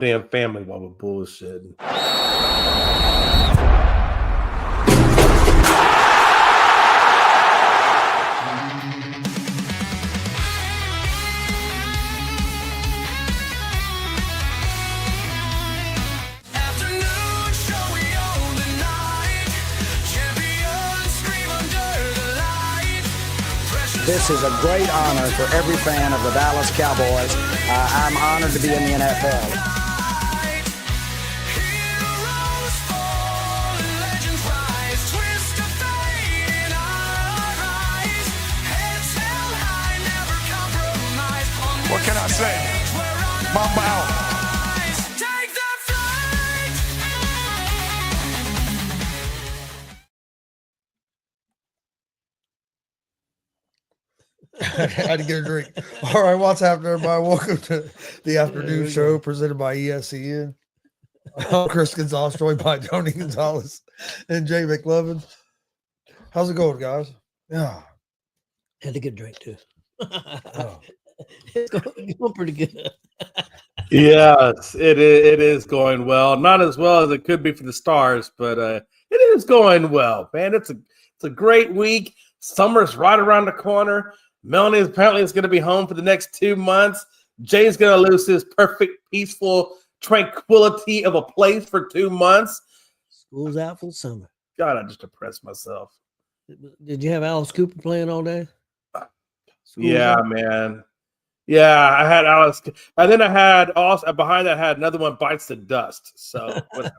Damn family while we're bullshitting. This is a great honor for every fan of the Dallas Cowboys. I'm honored to be in the NFL. What can I say? Mamba out. I had to get a drink. All right, what's happening, everybody? Welcome to the afternoon show presented by ESEN. I'm Chris Gonzalez, joined by Tony Gonzalez and Jay McLovin. How's it going, guys? Yeah. Had to get a drink too. Oh. It's going pretty good. Yes, it is going well. Not as well as it could be for the Stars, but it is going well, man. It's a great week. Summer's right around the corner. Melanie apparently is going to be home for the next 2 months. Jay's going to lose his perfect, peaceful tranquility of a place for 2 months. School's out for the summer. God, I just depressed myself. Did you have Alice Cooper playing all day? Yeah, man. Yeah, I had Alice. And then I had also behind that I had another one, Bites the Dust. So whatever.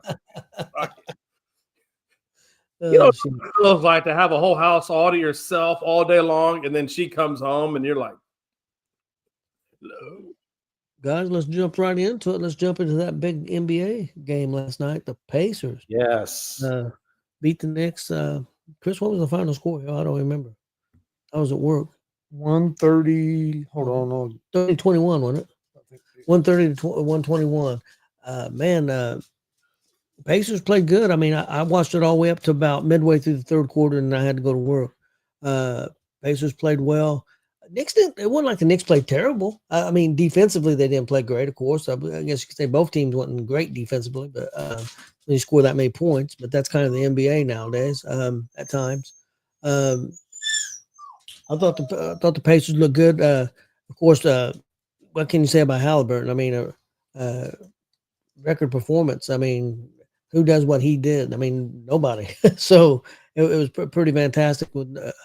You know what it feels like to have a whole house all to yourself all day long, and then she comes home and you're like, hello. Guys, let's jump right into it. Let's jump into that big NBA game last night. The Pacers. Yes. Beat the Knicks. Chris, what was the final score? I don't remember. I was at work. 130. Hold on. No. 30-21, wasn't it? 130 to 121. Man, Pacers played good. I mean, I watched it all the way up to about midway through the third quarter, and I had to go to work. Pacers played well. Knicks didn't. It wasn't like the Knicks played terrible. I mean, defensively they didn't play great. Of course, I guess you could say both teams weren't great defensively, but they score that many points. But that's kind of the NBA nowadays. At times, I thought the Pacers looked good. Of course, what can you say about Halliburton? I mean, record performance. I mean, who does what he did? I mean, nobody. So it was pretty fantastic,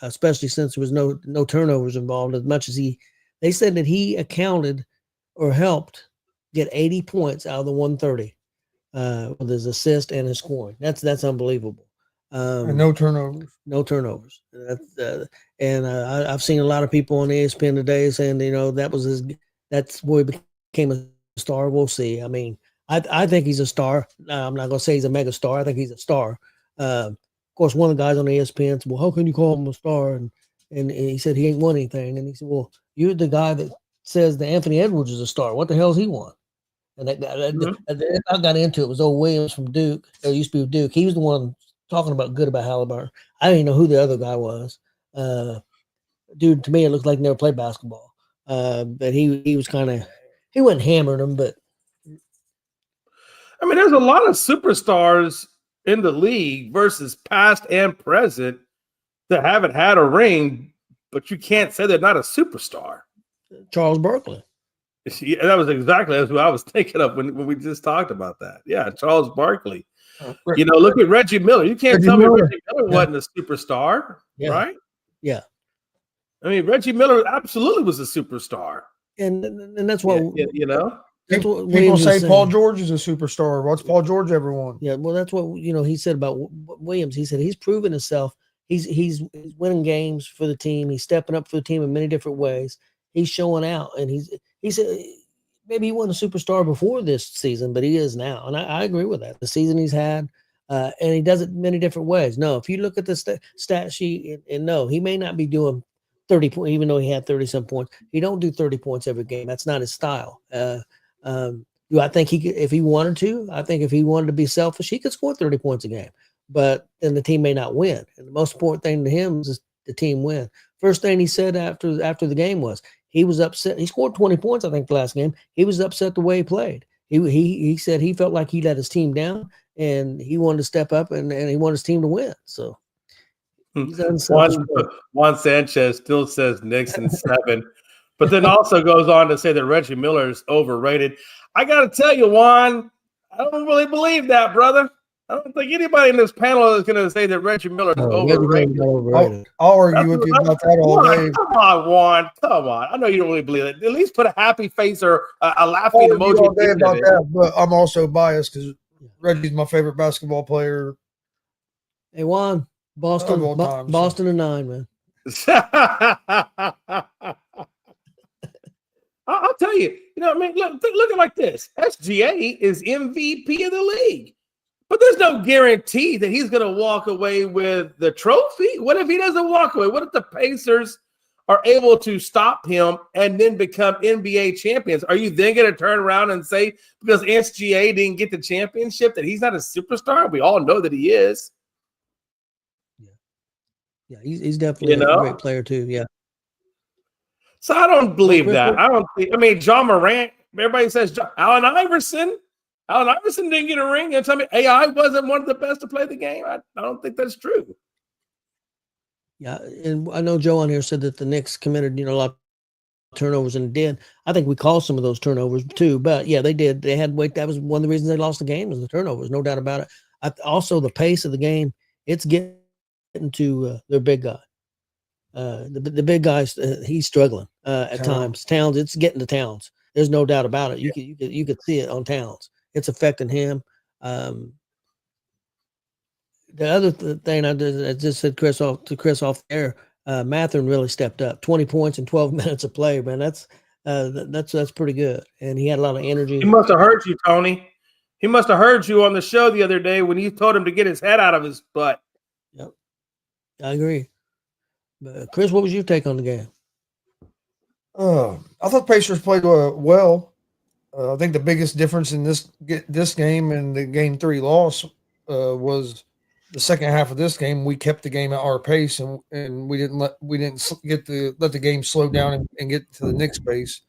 especially since there was no turnovers involved. As much as they said that he accounted or helped get 80 points out of the 130 with his assist and his scoring. That's unbelievable. And no turnovers. No turnovers. I've seen a lot of people on ESPN today saying, that's where he became a star. We'll see. I mean, I think he's a star. I'm not going to say he's a mega star. I think he's a star. Of course, one of the guys on ESPN said, well, how can you call him a star? And he said he ain't won anything. And he said, well, you're the guy that says that Anthony Edwards is a star. What the hell has he won? And that guy, I got into it was old Williams from Duke. It used to be Duke. He was the one talking about good about Halliburton. I didn't even know who the other guy was. Dude, to me, it looked like he never played basketball. But he was he wasn't hammering him, but. I mean, there's a lot of superstars in the league versus past and present that haven't had a ring, but you can't say they're not a superstar. Charles Barkley. Yeah, that was exactly who I was thinking of when we just talked about that. Yeah, Charles Barkley. Look at Reggie Miller. You can't tell me Reggie Miller wasn't a superstar, right? Yeah. I mean, Reggie Miller absolutely was a superstar. And that's what, People say Paul George is a superstar. What's Paul George ever won? Yeah, well, that's what he said about Williams. He said he's proven himself. He's winning games for the team. He's stepping up for the team in many different ways. He's showing out, and he said maybe he wasn't a superstar before this season, but he is now, and I agree with that. The season he's had, and he does it many different ways. No, if you look at the stat sheet, and no, he may not be doing 30 points, even though he had 30-some points. He don't do 30 points every game. That's not his style. Do I think he could, if he wanted to? I think if he wanted to be selfish, he could score 30 points a game. But then the team may not win. And the most important thing to him is the team win. First thing he said after the game was he was upset. He scored 20 points, I think, the last game. He was upset the way he played. he said he felt like he let his team down, and he wanted to step up, and he wanted his team to win. So he's unselfish. Juan Sanchez still says Knicks in 7, but then also goes on to say that Reggie Miller is overrated. I got to tell you, Juan, I don't really believe that, brother. I don't think anybody in this panel is going to say that Reggie Miller is overrated. I'll argue with you about that all day. Come on, Juan. Come on. I know you don't really believe it. At least put a happy face or a laughing emoji. All day about that, but I'm also biased because Reggie's my favorite basketball player. Hey, Juan, Boston, Boston and 9, man. I'll tell you. You know, I mean, look at it like this. SGA is MVP of the league. But there's no guarantee that he's going to walk away with the trophy. What if he doesn't walk away? What if the Pacers are able to stop him and then become NBA champions? Are you then going to turn around and say, because SGA didn't get the championship, that he's not a superstar? We all know that he is. Yeah, he's definitely a great player too. Yeah. So I don't believe that. I mean, John Morant, everybody says Allen Iverson. Allen Iverson didn't get a ring. And tell me AI wasn't one of the best to play the game. I don't think that's true. Yeah, and I know Joe on here said that the Knicks committed, a lot of turnovers and did. I think we caused some of those turnovers too. But yeah, they did. They had weight. That was one of the reasons they lost the game was the turnovers. No doubt about it. Also, the pace of the game. It's getting to their big guy. The big guy's he's struggling at times. Towns, it's getting to Towns. There's no doubt about it. You could see it on Towns. It's affecting him. The other thing I just said Chris off the air, Matherin really stepped up. 20 points in 12 minutes of play, man. That's pretty good. And he had a lot of energy. He must have heard you, Tony. He must have heard you on the show the other day when you told him to get his head out of his butt. Yep, I agree. But Chris, what was your take on the game? I thought Pacers played well. I think the biggest difference in this game and the game 3 loss was the second half of this game. We kept the game at our pace, and we didn't let the game slow down and get to the Knicks pace.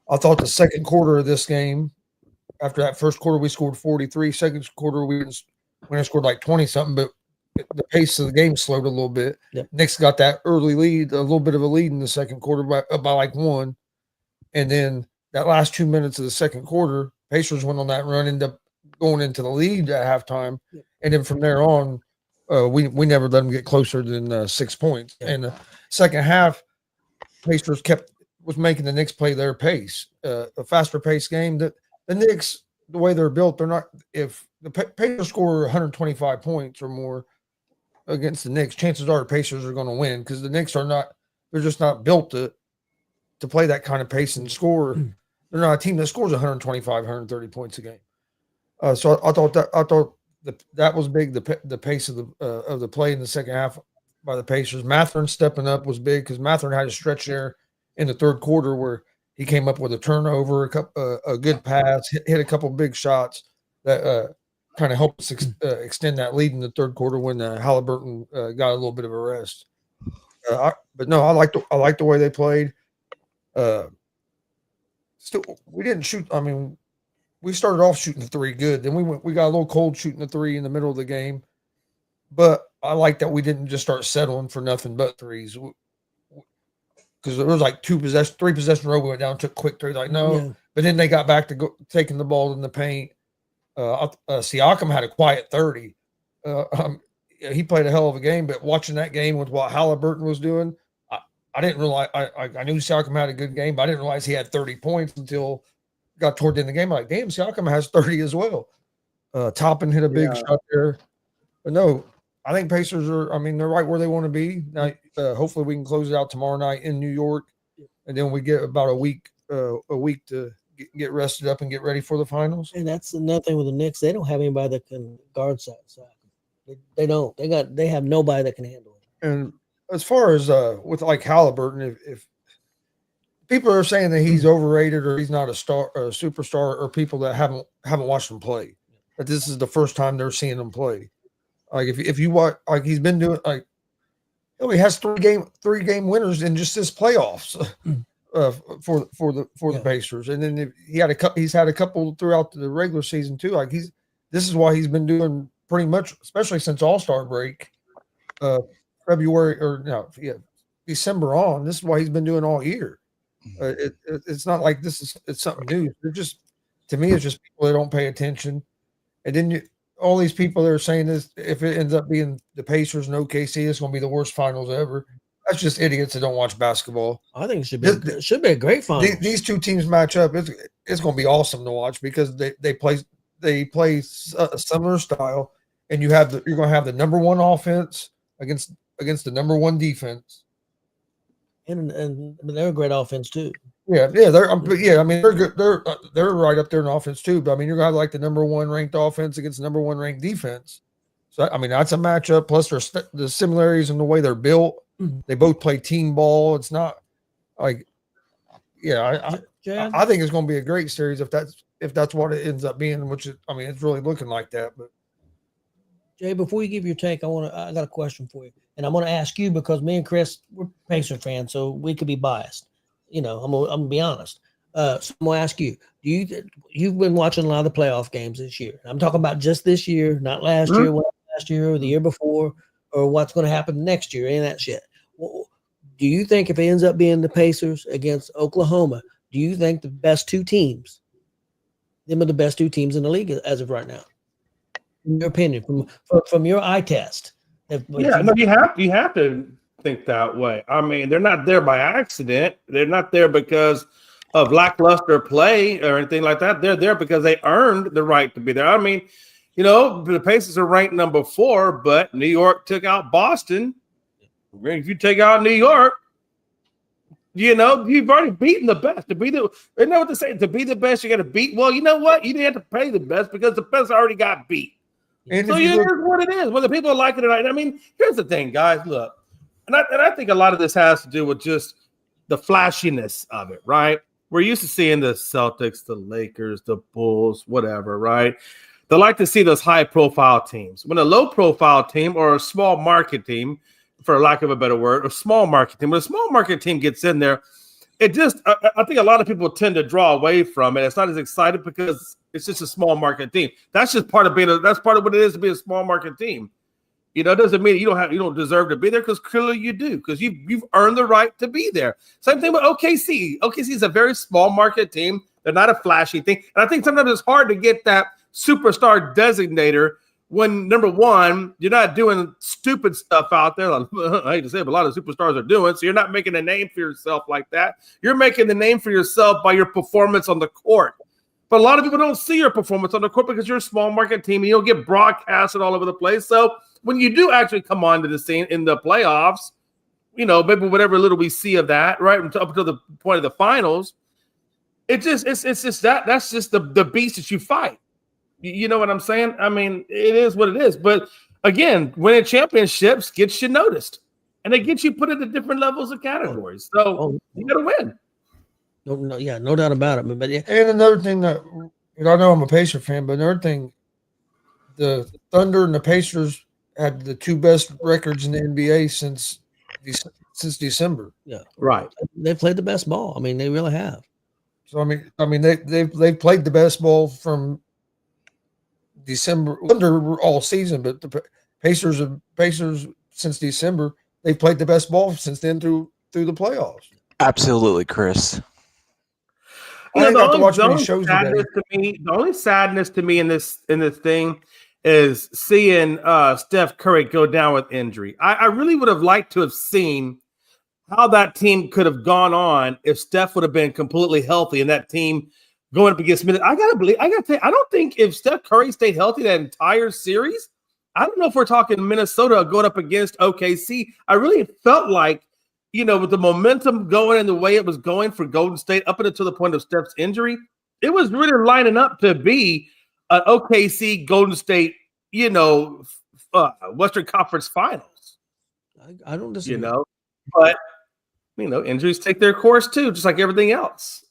I thought the second quarter of this game, after that first quarter we scored 43. Second quarter we scored like 20 something, but the pace of the game slowed a little bit. Yep. Knicks got that early lead, a little bit of a lead in the second quarter by like 1, and then that last 2 minutes of the second quarter, Pacers went on that run, ended up going into the lead at halftime. Yep. And then from there on, we never let them get closer than 6 points. Yep. And the second half, Pacers was making the Knicks play their pace, a faster pace game. The Knicks, the way they're built, they're not. If the Pacers score 125 points or more against the Knicks, chances are the Pacers are going to win because the Knicks are not. They're just not built to play that kind of pace and score. They're not a team that scores 125, 130 points a game. So I thought that was big. The pace of the play in the second half by the Pacers. Matherin stepping up was big because Matherin had a stretch there in the third quarter where he came up with a turnover, a good pass, hit a couple big shots that kind of helped us extend that lead in the third quarter when Halliburton got a little bit of a rest. But no, I liked the way they played. Still, we didn't shoot. I mean, we started off shooting the 3 good. Then we got a little cold shooting the 3 in the middle of the game. But I like that we didn't just start settling for nothing but threes. Because it was like 3 possession row. We went down, took quick 3. Like, no. Yeah. But then they got back to taking the ball in the paint. Siakam had a quiet 30. He played a hell of a game. But watching that game with what Halliburton was doing, I didn't realize I knew Siakam had a good game, but I didn't realize he had 30 points until got toward the end of the game. I'm like, damn, Siakam has 30 as well. Toppin hit a big shot there. But no, I think Pacers they're right where they want to be. Now, hopefully we can close it out tomorrow night in New York, and then we get about a week to get rested up and get ready for the finals. And that's another thing with the Knicks. They don't have anybody that can guard Siakam. They don't. They have nobody that can handle it. And as far as with like Halliburton, if people are saying that he's overrated or he's not a superstar, or people that haven't watched him play, that this is the first time they're seeing him play. Like if you watch, like he's been doing, like he has 3 game winners in just this playoffs. for the Pacers, and then he's had a couple throughout the regular season too. Like this is why he's been doing pretty much, especially since All-Star break, December on. This is why he's been doing all year. It's not like it's something new. They're just, to me, it's just people that don't pay attention, and then all these people that are saying this, if it ends up being the Pacers and OKC, it's going to be the worst finals ever. That's just idiots that don't watch basketball. I think it should be a great final. These two teams match up. It's going to be awesome to watch because they play a similar style, and you're going to have the number one offense against the number one defense, and they're a great offense too. Yeah, I mean, they're good. They're right up there in offense too. But I mean, you're going to have like the number one ranked offense against the number one ranked defense. So I mean, that's a matchup. Plus, there's the similarities in the way they're built. They both play team ball. It's not like, I think it's going to be a great series if that's what it ends up being. Which is, I mean, it's really looking like that. But Jay, before you give your take, I got a question for you, and I'm going to ask you because me and Chris we're Pacer fans, so we could be biased. I'm gonna be honest. So I'm gonna ask you: you've been watching a lot of the playoff games this year? I'm talking about just this year, not last year, or the year before, or what's going to happen next year, and that shit. Well, do you think if it ends up being the Pacers against Oklahoma, do you think the best two teams, them are the best two teams in the league as of right now? In your opinion, from your eye test. You have to think that way. I mean, they're not there by accident. They're not there because of lackluster play or anything like that. They're there because they earned the right to be there. I mean, the Pacers are ranked number 4, but New York took out Boston. If you take out New York, you've already beaten the best. To be the best, you got to beat. Well, you know what? You didn't have to pay the best because the best already got beat. And so here's what it is. Whether people like it or not. I mean, here's the thing, guys. Look, and I think a lot of this has to do with just the flashiness of it, right? We're used to seeing the Celtics, the Lakers, the Bulls, whatever, right? They like to see those high-profile teams. When a low-profile team or a small market team, for lack of a better word, a small market team, when a small market team gets in there, I think a lot of people tend to draw away from it. It's not as excited because it's just a small market team. That's just part of that's part of what it is to be a small market team. It doesn't mean you don't deserve to be there because clearly you do because you've earned the right to be there. Same thing with OKC. OKC is a very small market team. They're not a flashy thing. And I think sometimes it's hard to get that superstar designator when, number one, you're not doing stupid stuff out there. I hate to say it, but a lot of superstars are doing. So you're not making a name for yourself like that. You're making the name for yourself by your performance on the court. But a lot of people don't see your performance on the court because you're a small market team and you don't get broadcasted all over the place. So when you do actually come onto the scene in the playoffs, maybe whatever little we see of that, right, up until the point of the finals, it's just that's just the beast that you fight. You know what I'm saying? I mean, it is what it is. But again, winning championships gets you noticed, and it gets you put into different levels of categories. So you got to win. No doubt about it. But yeah. And another thing that I know I'm a Pacer fan, but another thing, the Thunder and the Pacers had the two best records in the NBA since December. Yeah, right. They played the best ball. I mean, they really have. So I mean, they've played the best ball from December under all season, but the Pacers since December they've played the best ball since then through the playoffs. Absolutely, Chris. The only sadness to me in this thing is seeing Steph Curry go down with injury. I really would have liked to have seen how that team could have gone on if Steph would have been completely healthy and that team going up against Minnesota. I don't think if Steph Curry stayed healthy that entire series, I don't know if we're talking Minnesota going up against OKC. I really felt like, with the momentum going and the way it was going for Golden State up until the point of Steph's injury, it was really lining up to be an OKC Golden State, Western Conference Finals. I don't disagree. But injuries take their course too, just like everything else.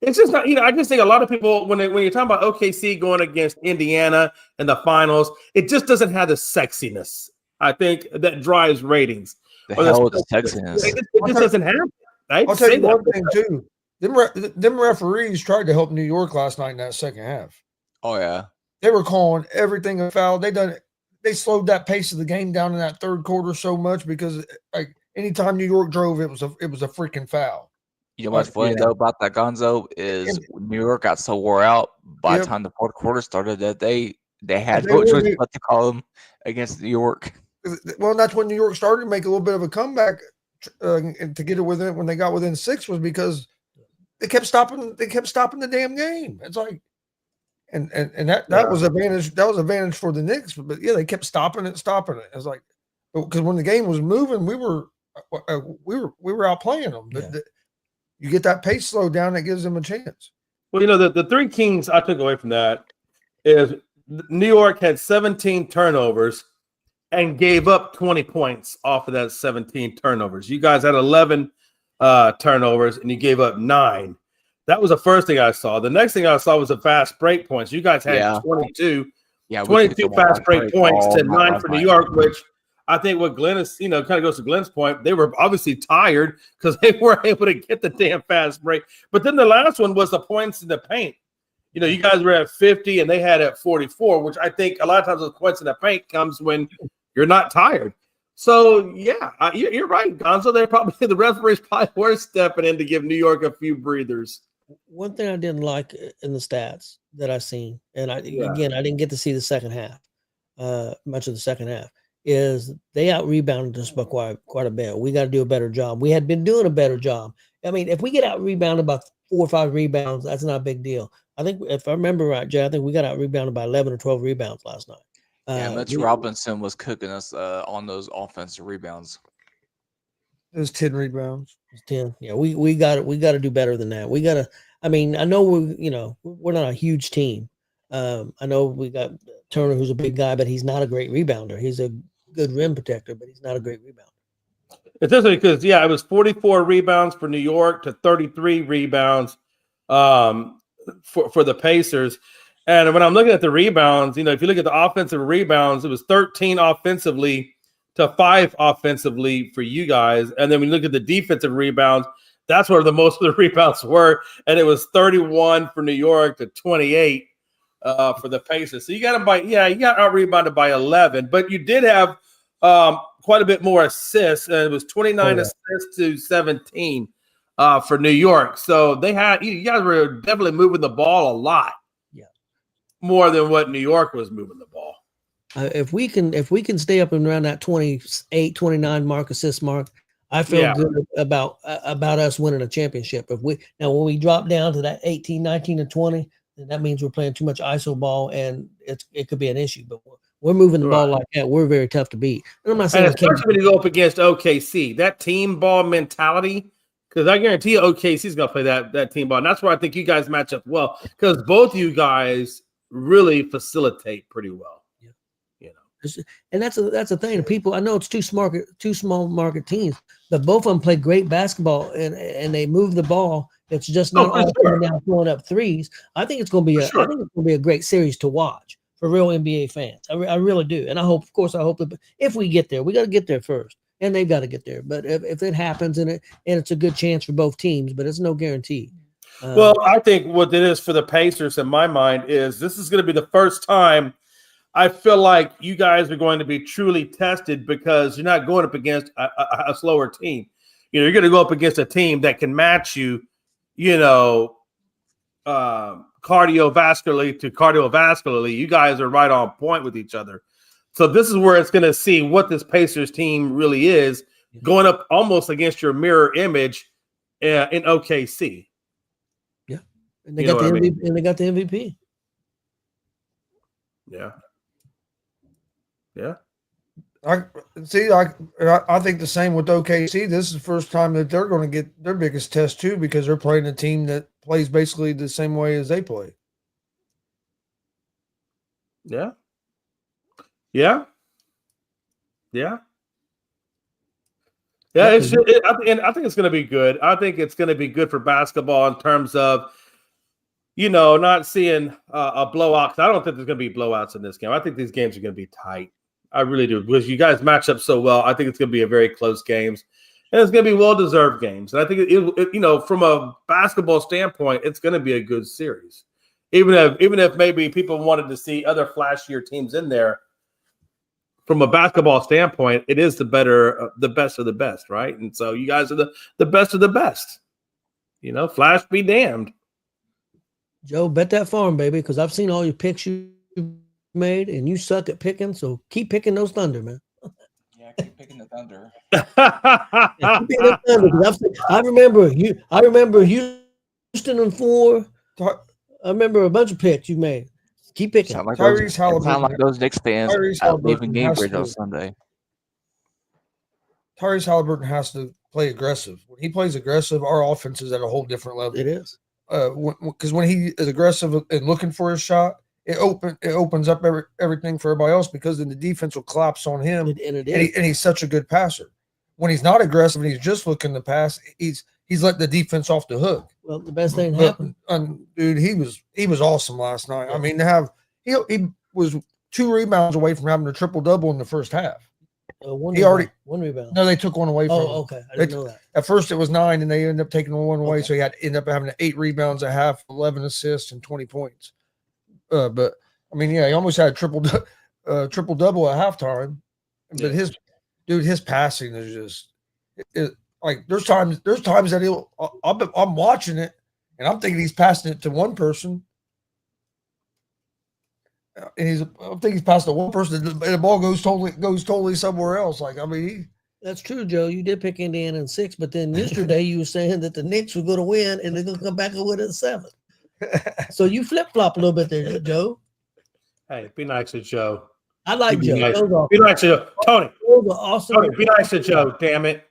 It's just not, I just think a lot of people, when you're talking about OKC going against Indiana in the finals, it just doesn't have the sexiness. I think that drives ratings. The hell with the sexiness. It just doesn't have it. I'll tell you one thing too. Them referees tried to help New York last night in that second half. Oh yeah. They were calling everything a foul. They slowed that pace of the game down in that third quarter so much because like anytime New York drove, it was a freaking foul. You know what's funny though about that, Gonzo, is New York got so wore out by the time the fourth quarter started that they had no choice but to call them against New York. Well, that's when New York started to make a little bit of a comeback to get it within when they got within 6 was because they kept stopping the damn game. It's like and that was advantage. That was advantage for the Knicks, but yeah, they kept stopping it. It's like because when the game was moving, we were outplaying them. But you get that pace slowed down, that gives them a chance. Well, you know, the three keys I took away from that is New York had 17 turnovers and gave up 20 points off of that 17 turnovers. You guys had 11 turnovers and you gave up 9. That was the first thing I saw. The next thing I saw was the fast break points. You guys had 22 fast break points to 9 for New York, which I think what Glenn is, kind of goes to Glenn's point. They were obviously tired because they weren't able to get the damn fast break. But then the last one was the points in the paint. You know, you guys were at 50 and they had at 44, which I think a lot of times the points in the paint comes when you're not tired. So, yeah, you're right, Gonzo. The referees probably were stepping in to give New York a few breathers. One thing I didn't like in the stats that I seen, and I didn't get to see the second half, much of the second half, is they out-rebounded us by quite a bit. We got to do a better job. We had been doing a better job. I mean, if we get out-rebounded by 4 or 5 rebounds, that's not a big deal. I think, if I remember right, Jay, I think we got out-rebounded by 11 or 12 rebounds last night. Mitch Robinson was cooking us on those offensive rebounds. It was 10 rebounds. 10. Yeah, we got to do better than that. We got to. I mean, I know we're not a huge team. I know we got Turner, who's a big guy, but he's not a great rebounder. He's a good rim protector, but he's not a great rebounder. It's interesting because it was 44 rebounds for New York to 33 rebounds for the Pacers. And when I'm looking at the rebounds, if you look at the offensive rebounds, it was 13 offensively to 5 offensively for you guys. And then when you look at the defensive rebounds, that's where the most of the rebounds were. And it was 31 for New York to 28 for the Pacers. So you got out-rebounded by 11, but you did have quite a bit more assists. And it was 29 assists to 17 for New York. So you guys were definitely moving the ball a lot. More than what New York was moving the ball. If we can stay up and around that 28, 29 assist mark, I feel good about us winning a championship. When we drop down to that 18, 19, and 20, then that means we're playing too much ISO ball, and it could be an issue. But we're moving the ball like that. We're very tough to beat. And I'm not saying especially when you go up against OKC, that team ball mentality. Because I guarantee you OKC's going to play that team ball, and that's where I think you guys match up well. Because both you guys really facilitate pretty well. And that's a thing. People, I know it's two small market teams, but both of them play great basketball and they move the ball. It's just not all coming down throwing up threes. I think it's going to be a great series to watch for real NBA fans. I really do. And I hope that if we get there, we got to get there first, and they've got to get there. But if it happens and it's a good chance for both teams, but it's no guarantee. Well, I think what it is for the Pacers in my mind is this is going to be the first time I feel like you guys are going to be truly tested because you're not going up against a slower team. You're going to go up against a team that can match you, cardiovascularly to cardiovascularly. You guys are right on point with each other. So this is where it's going to see what this Pacers team really is, going up almost against your mirror image in OKC. And they got the MVP. And they got the MVP. Yeah. I think the same with OKC. This is the first time that they're going to get their biggest test too, because they're playing a team that plays basically the same way as they play. Yeah. I think it's going to be good. I think it's going to be good for basketball in terms of, not seeing a blowout. I don't think there's going to be blowouts in this game. I think these games are going to be tight. I really do, because you guys match up so well. I think it's going to be a very close games. And it's going to be well-deserved games. And I think from a basketball standpoint, it's going to be a good series. Even if maybe people wanted to see other flashier teams in there, from a basketball standpoint, it is the best of the best, right? And so you guys are the best of the best. Flash be damned. Joe, bet that farm, baby, because I've seen all your picks you made, and you suck at picking. So keep picking those Thunder, man. Yeah, keep picking the Thunder. Yeah, keep picking the Thunder. I remember Houston in 4. I remember a bunch of picks you made. Keep picking. Sound like Tyrese those Knicks fans out leaving Gainbridge on Sunday. Tyrese Halliburton has to play aggressive. When he plays aggressive, our offense is at a whole different level. It is. Because when he is aggressive and looking for his shot, it opens up everything for everybody else, because then the defense will collapse on him. And he's such a good passer. When he's not aggressive and he's just looking to pass, he's let the defense off the hook. Well, the best thing happened. Dude, he was awesome last night. I mean, he was 2 rebounds away from having a triple-double in the first half. One rebound. No, they took one away from him. Okay. I didn't know that. At first it was 9, and they ended up taking one away. Okay. So he end up having 8 rebounds at half, 11 assists, and 20 points. But I mean, yeah, he almost had a triple double at halftime. But his passing is just like there's times that I'm watching it and I'm thinking he's passing it to one person. And I think he's passed to one person, and the ball goes totally somewhere else. Like, I mean, that's true, Joe. You did pick Indiana in 6, but then yesterday you were saying that the Knicks were going to win and they're going to come back and win in 7. So you flip flop a little bit there, Joe. Hey, be nice to Joe. I like Joe. Nice. Be nice to Joe. Tony. Awesome. Tony, be nice to Joe. Damn it.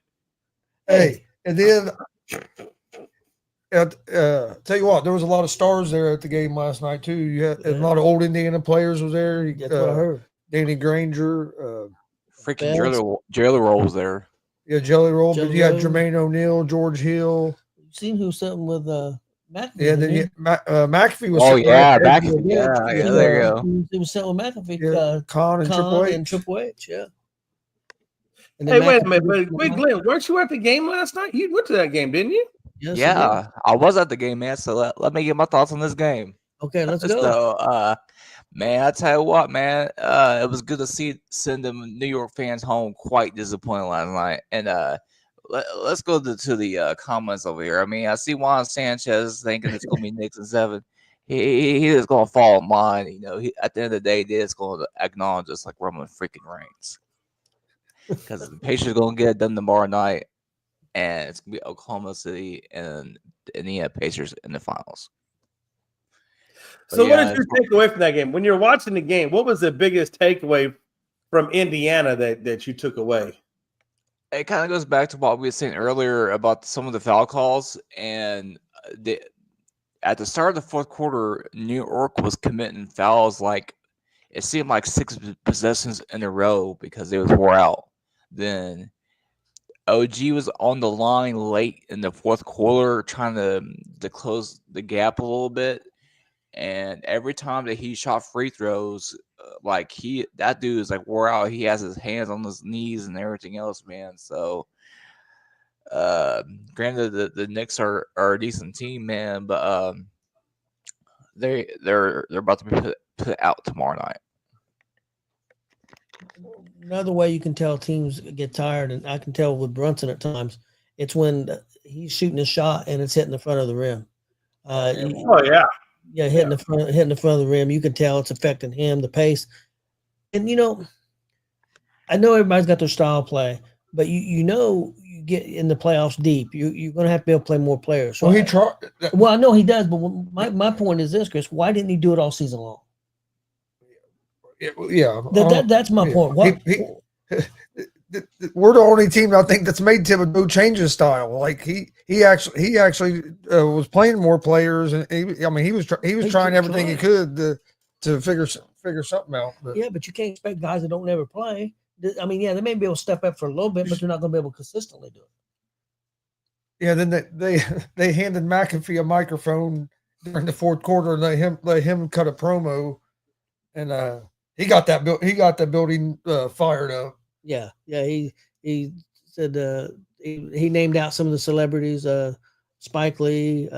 Hey, and then tell you what, there was a lot of stars there at the game last night too. You had a lot of old Indiana players was there. That's what I heard. Danny Granger, freaking Jelly Roll was there. Yeah, Jelly Roll. But you had Jermaine O'Neal, George Hill. You seen who's something with McAfee? Yeah, then McAfee was. Oh yeah, McAfee. Yeah, there you go. It was something with McAfee. Yeah, Con and Triple H. Yeah. Hey, wait a minute, wait, Glenn, weren't you at the game last night? You went to that game, didn't you? Yes, yeah, I was at the game, man. So let me get my thoughts on this game. Okay, let's go. So, man, I tell you what, man, it was good to send them New York fans home quite disappointed last night. And let's go to the comments over here. I mean, I see Juan Sanchez thinking it's going to be Knicks in 7. He is going to fall in line. You know, at the end of the day, he is going to acknowledge us like Roman freaking Reigns. Because the Pacers are going to get it done tomorrow night. And it's going to be Oklahoma City and the Indiana Pacers in the finals. So what did you take away from that game? When you're watching the game, what was the biggest takeaway from Indiana that you took away? It kind of goes back to what we were saying earlier about some of the foul calls. And at the start of the fourth quarter, New York was committing fouls like it seemed like 6 possessions in a row because they was wore out. Then OG was on the line late in the fourth quarter trying to close the gap a little bit. And every time that he shot free throws, that dude is like wore out. He has his hands on his knees and everything else, man. So, granted, the Knicks are a decent team, man, but they're about to be put out tomorrow night. Another way you can tell teams get tired, and I can tell with Brunson at times, it's when he's shooting a shot and it's hitting the front of the rim. Hitting the front of the rim. You can tell it's affecting him, the pace. And I know everybody's got their style play, but you get in the playoffs deep. You're going to have to be able to play more players. So he tried. Well, I know he does, but my point is this, Chris. Why didn't he do it all season long? Yeah, that's my point. We're the only team I think that's made Thibodeau change his style. Like he actually was playing more players, and he was trying everything he could to figure something out. But you can't expect guys that don't never play. I mean, they may be able to step up for a little bit, but they're not going to be able to consistently do it. Yeah, then they handed McAfee a microphone during the fourth quarter and let him cut a promo, and he got that building fired up. Yeah, he said he named out some of the celebrities, Spike Lee,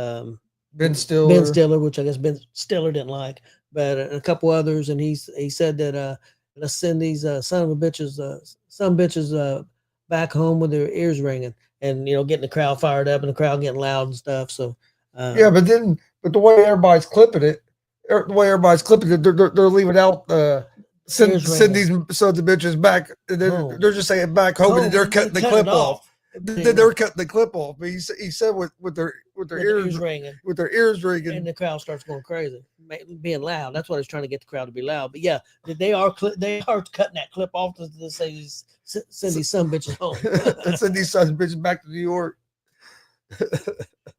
Ben Stiller. Ben Stiller, which I guess Ben Stiller didn't like, but a couple others, and he said that let's send these some bitches back home with their ears ringing, and getting the crowd fired up and the crowd getting loud and stuff. So yeah, but the way everybody's clipping it, they're leaving out send these sons of bitches back. They're just saying back home, and they're cutting the clip off. They're cutting the clip off. But he said with their ears ringing, and the crowd starts going crazy, being loud. That's what he's trying to get the crowd to be loud. But yeah, they are cutting that clip off to say send these son bitches home. Send these sons of bitches back to New York.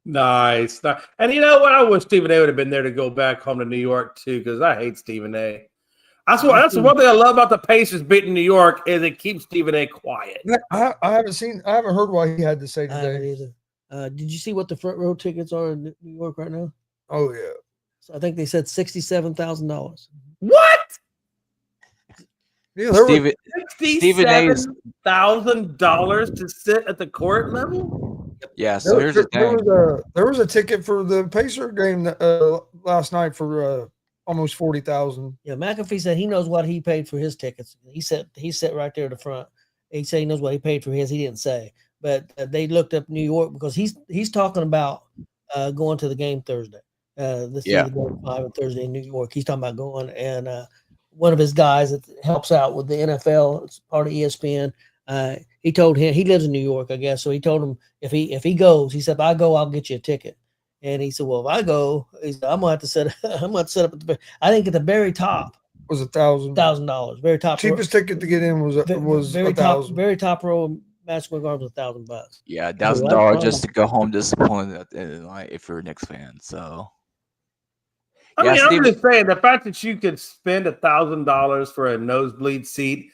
Nice. And you know what? I wish Stephen A would have been there to go back home to New York too, because I hate Stephen A. That's the one thing I love about the Pacers beating New York is it keeps Stephen A quiet. I haven't heard what he had to say today. Did you see what the front row tickets are in New York right now? Oh yeah. So I think they said $67,000. What? Yeah, $67,000 to sit at the court level. Yeah. So here's the thing. There was a ticket for the Pacer game last night for almost 40,000. Yeah, McAfee said he knows what he paid for his tickets. He sat right there at the front. He said he knows what he paid for his. He didn't say, but they looked up New York because he's talking about going to the game Thursday. This is the game 5 on Thursday in New York. He's talking about going, and one of his guys that helps out with the NFL, it's part of ESPN. He told him he lives in New York, I guess. So he told him if he goes, he said, if I go, I'll get you a ticket. And he said, "Well, if I go, he said, I'm gonna have to set up at the. I think at the very top was $1,000. Very top. Cheapest ticket to get in was very $1,000. Very top row. Madison Square Garden was $1,000. Yeah, $1,000 just to go home disappointed at the end of the night if you're a Knicks fan. So. I mean, I'm just saying the fact that you could spend $1,000 for a nosebleed seat.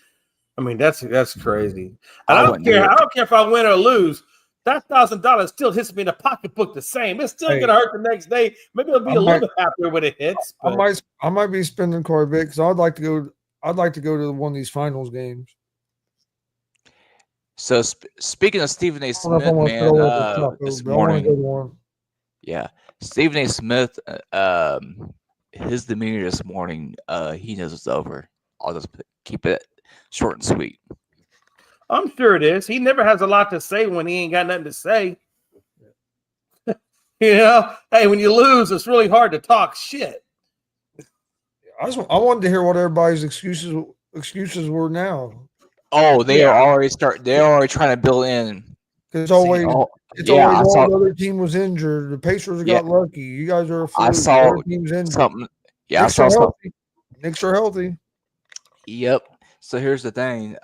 I mean, that's crazy. I don't care if I win or lose. That $1,000 still hits me in the pocketbook the same. It's still gonna hurt the next day. Maybe I'll be a little bit happier when it hits. But. I might be spending quite a bit because I'd like to go to one of these finals games. So speaking of Stephen A. Smith, man, this morning, Stephen A. Smith, his demeanor this morning, he knows it's over. I'll just keep it short and sweet. I'm sure it is. He never has a lot to say when he ain't got nothing to say. Hey, when you lose, it's really hard to talk shit. I wanted to hear what everybody's excuses were now. Oh, they're already trying to build in. It's always the other team was injured. The Pacers got lucky. You guys are. I saw something. Yeah, I saw something. Knicks are healthy. Yep. So here's the thing.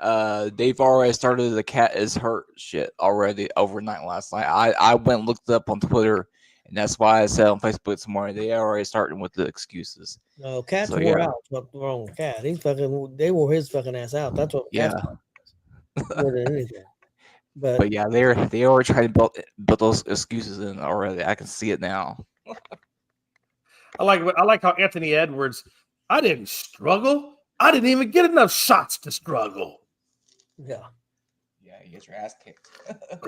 They've already started the cat is hurt shit already overnight last night. I went and looked it up on Twitter, and that's why I said on Facebook this morning they already starting with the excuses. No, Cat's wore out. What's wrong with Cat? They wore his fucking ass out. That's what. Yeah. More than anything. But yeah, they already trying to build those excuses in already. I can see it now. I like how Anthony Edwards. I didn't struggle. I didn't even get enough shots to struggle. Yeah. Yeah, you get your ass kicked.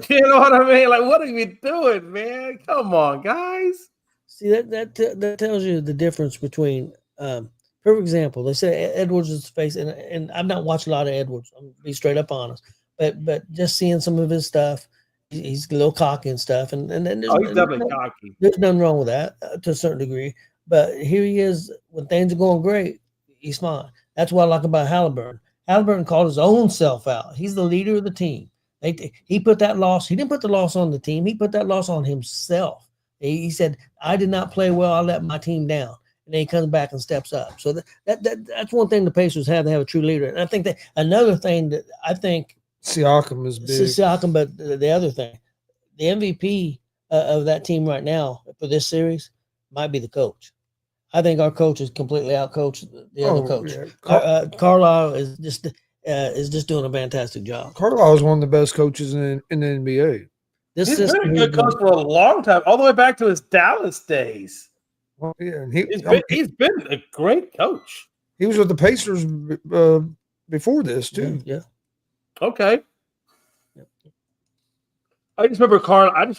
You know what I mean? Like, what are we doing, man? Come on, guys. See, that tells you the difference between perfect example. They say Edwards is face, and I've not watched a lot of Edwards. I'm gonna be straight up honest. But just seeing some of his stuff, he's a little cocky and stuff. And then he's definitely cocky. There's nothing wrong with that to a certain degree. But here he is when things are going great, he's fine. That's what I like about Halliburton. Halliburton called his own self out. He's the leader of the team. He put that loss. He didn't put the loss on the team. He put that loss on himself. He said, "I did not play well. I let my team down." And then he comes back and steps up. So that's one thing the Pacers have. They have a true leader. And I think that another thing that I think Siakam is big. Siakam, but the other thing, the MVP of that team right now for this series might be the coach. I think our coach is completely outcoached the other coach. Yeah. Carlisle is just doing a fantastic job. Carlisle is one of the best coaches in the NBA. He's been a good coach for a long time, all the way back to his Dallas days. Well, yeah, and he's been a great coach. He was with the Pacers before this too. Yeah. Okay. I just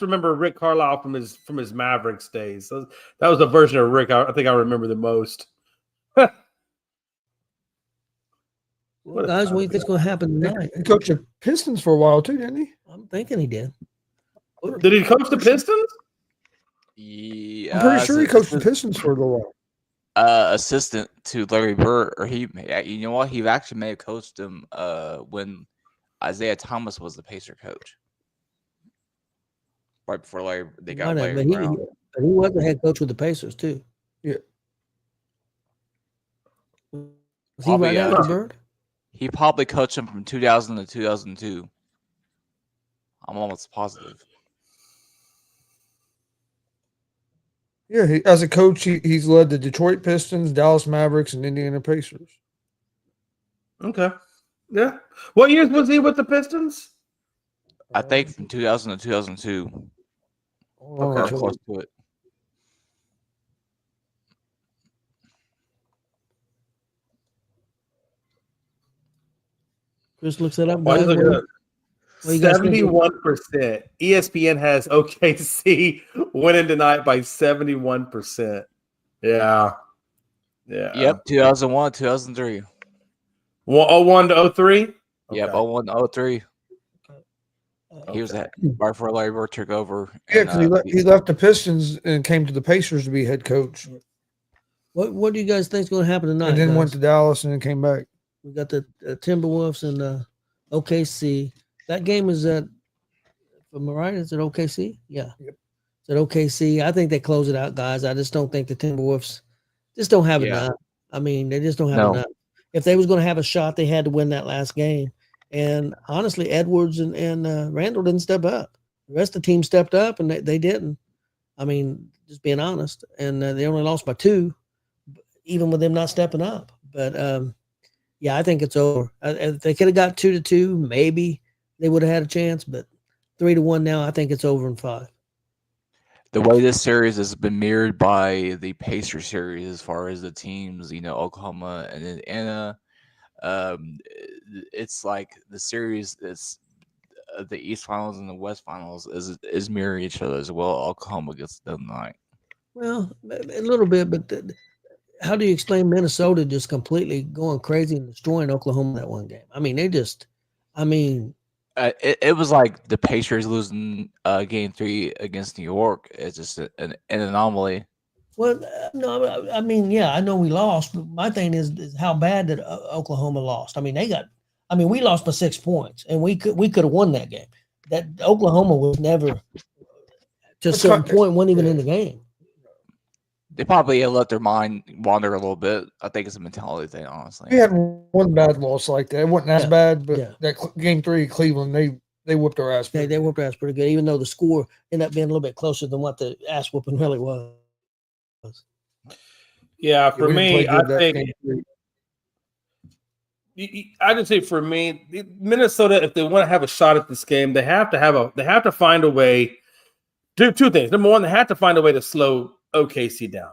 remember Rick Carlisle from his Mavericks days. So that was the version of Rick I think I remember the most. Well, guys, what do you think's going to happen tonight? He coached the Pistons for a while too, didn't he? I'm thinking he did. Did he coach the Pistons? Yeah, I'm pretty sure he coached the Pistons for a little while. Assistant to Larry Bird, or you know what? He actually may have coached him when Isaiah Thomas was the Pacer coach, right before they got Larry Brown. But he was the head coach with the Pacers too. Yeah. Was he right after Bird? He probably coached him from 2000 to 2002. I'm almost positive. Yeah, as a coach, he's led the Detroit Pistons, Dallas Mavericks, and Indiana Pacers. Okay. Yeah. What years was he with the Pistons? I think from 2000 to 2002. Okay. Close to it. Chris looks it up. Why Guys. What 71%. ESPN has OKC winning tonight by 71%. Yeah. Yeah. Yep. 2001, 2003. 01 to 03? Yep. 01 to 03. He was right before Larry Bird took over. Yeah, because he left the Pistons and came to the Pacers to be head coach. What do you guys think is going to happen tonight? And then went to Dallas and then came back. We got the Timberwolves and OKC. That game is at, am I right? Is it OKC? Yeah. Yep. It's at OKC. I think they close it out, guys. I just don't think the Timberwolves just don't have enough. I mean, they just don't have enough. If they was going to have a shot, they had to win that last game. And honestly, Edwards and Randall didn't step up. The rest of the team stepped up, and they didn't. I mean, just being honest. And they only lost by 2, even with them not stepping up. But, yeah, I think it's over. If they could have got 2-2, maybe they would have had a chance. But 3-1 now, I think it's over in 5. The way this series has been mirrored by the Pacer series as far as the teams, Oklahoma and Indiana. It's like the series is the East Finals and the West Finals is mirror each other as well. Oklahoma gets done tonight. Well, a little bit, but how do you explain Minnesota just completely going crazy and destroying Oklahoma that one game? I mean, it was like the Pacers losing Game 3 against New York. It's just an anomaly. Well, no, I mean, yeah, I know we lost, but my thing is how bad did Oklahoma lost? I mean, we lost by 6 points, and we could have won that game. That Oklahoma was never to a certain point, wasn't even in the game. They probably let their mind wander a little bit. I think it's a mentality thing, honestly. We had one bad loss like that. It wasn't as bad, but that Game 3 Cleveland, they whooped their ass. They whooped their ass pretty good, even though the score ended up being a little bit closer than what the ass whooping really was. Yeah, for me, I think I just say for me, Minnesota, if they want to have a shot at this game, they have to find a way. Do 2 things. Number one, they have to find a way to slow OKC down.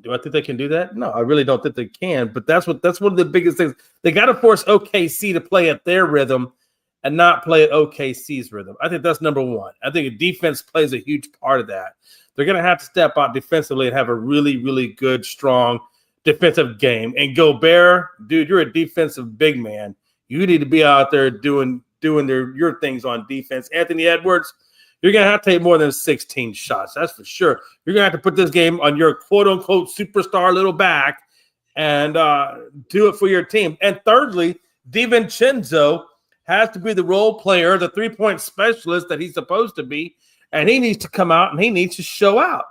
Do I think they can do that? No, I really don't think they can. But that's one of the biggest things. They got to force OKC to play at their rhythm and not play at OKC's rhythm. I think that's number one. I think defense plays a huge part of that. They're going to have to step out defensively and have a really, really good, strong defensive game. And Gobert, dude, you're a defensive big man. You need to be out there doing your things on defense. Anthony Edwards, you're going to have to take more than 16 shots. That's for sure. You're going to have to put this game on your quote-unquote superstar little back and do it for your team. And thirdly, DiVincenzo has to be the role player, the three-point specialist that he's supposed to be, and he needs to come out and he needs to show out.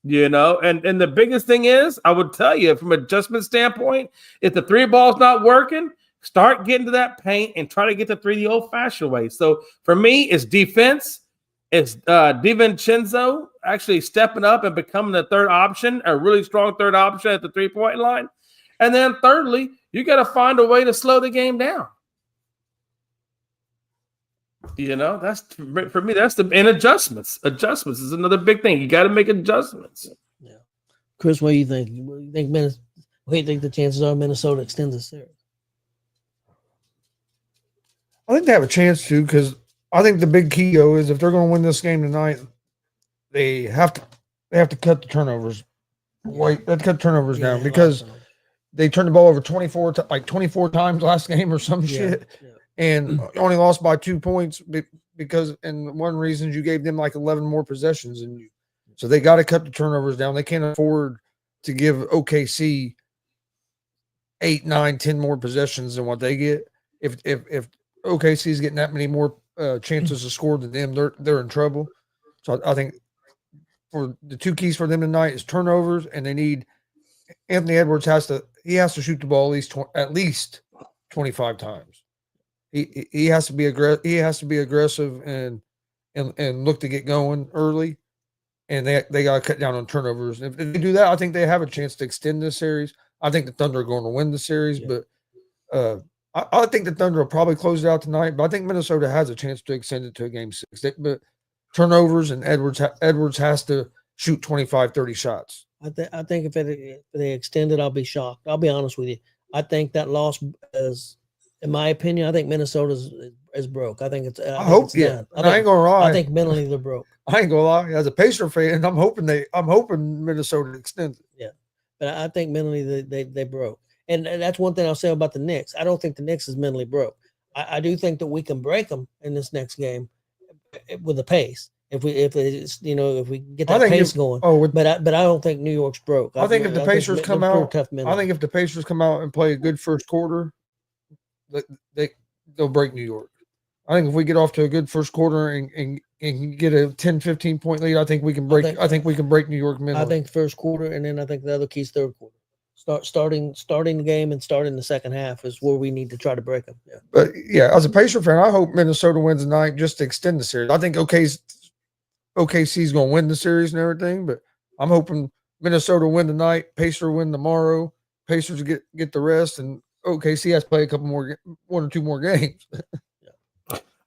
And the biggest thing is, I would tell you from an adjustment standpoint, if the 3 ball's not working, start getting to that paint and try to get the 3 the old-fashioned way. So for me, it's defense. It's DiVincenzo actually stepping up and becoming the third option, a really strong third option at the 3-point line. And then thirdly, you got to find a way to slow the game down. That's for me. That's and adjustments. Adjustments is another big thing. You got to make adjustments. Yeah, Chris, what do you think? What do you think the chances are Minnesota extends the series? I think they have a chance to because I think the big key though is if they're going to win this game tonight, they have to cut the turnovers. Wait, let's cut turnovers down because they turned the ball over 24 times last game or some shit, and only lost by 2 points because and one reason you gave them like 11 more possessions than you. So they got to cut the turnovers down. They can't afford to give OKC 8, 9, 10 more possessions than what they get. If OKC is getting that many more chances to score than them, they're in trouble. So I think for the two keys for them tonight is turnovers, and they need Anthony Edwards has to shoot the ball at least 25 times. He has to be aggressive and look to get going early, and they got to cut down on turnovers. If they do that, I think they have a chance to extend this series. I think the Thunder are going to win the series, but I think the Thunder will probably close it out tonight. But I think Minnesota has a chance to extend it to a game 6. But turnovers, and Edwards has to shoot 25, 30 shots. I think if they extend it, I'll be shocked. I'll be honest with you. I think that loss is, in my opinion, I think Minnesota is broke. I think it's. I hope it's yeah. Done. I ain't gonna lie. I think mentally they're broke. I ain't gonna lie. As a Pacer fan, I'm hoping Minnesota extends it. Yeah, but I think mentally they broke, and that's one thing I'll say about the Knicks. I don't think the Knicks is mentally broke. I do think that we can break them in this next game with the pace. If we get that pace going. But I don't think New York's broke. I think if the Pacers come out, I think if the Pacers come out and play a good first quarter, they'll break New York. I think if we get off to a good first quarter and get a 10, 15 point lead, I think we can break. I think we can break New York mentally. I think first quarter, and then I think the other key is third quarter. Starting the game and starting the second half is where we need to try to break them. Yeah. But yeah, as a Pacer fan, I hope Minnesota wins tonight just to extend the series. I think OKC's going to win the series and everything, but I'm hoping Minnesota win tonight, Pacers win tomorrow, Pacers get the rest, and OKC has to play one or two more games.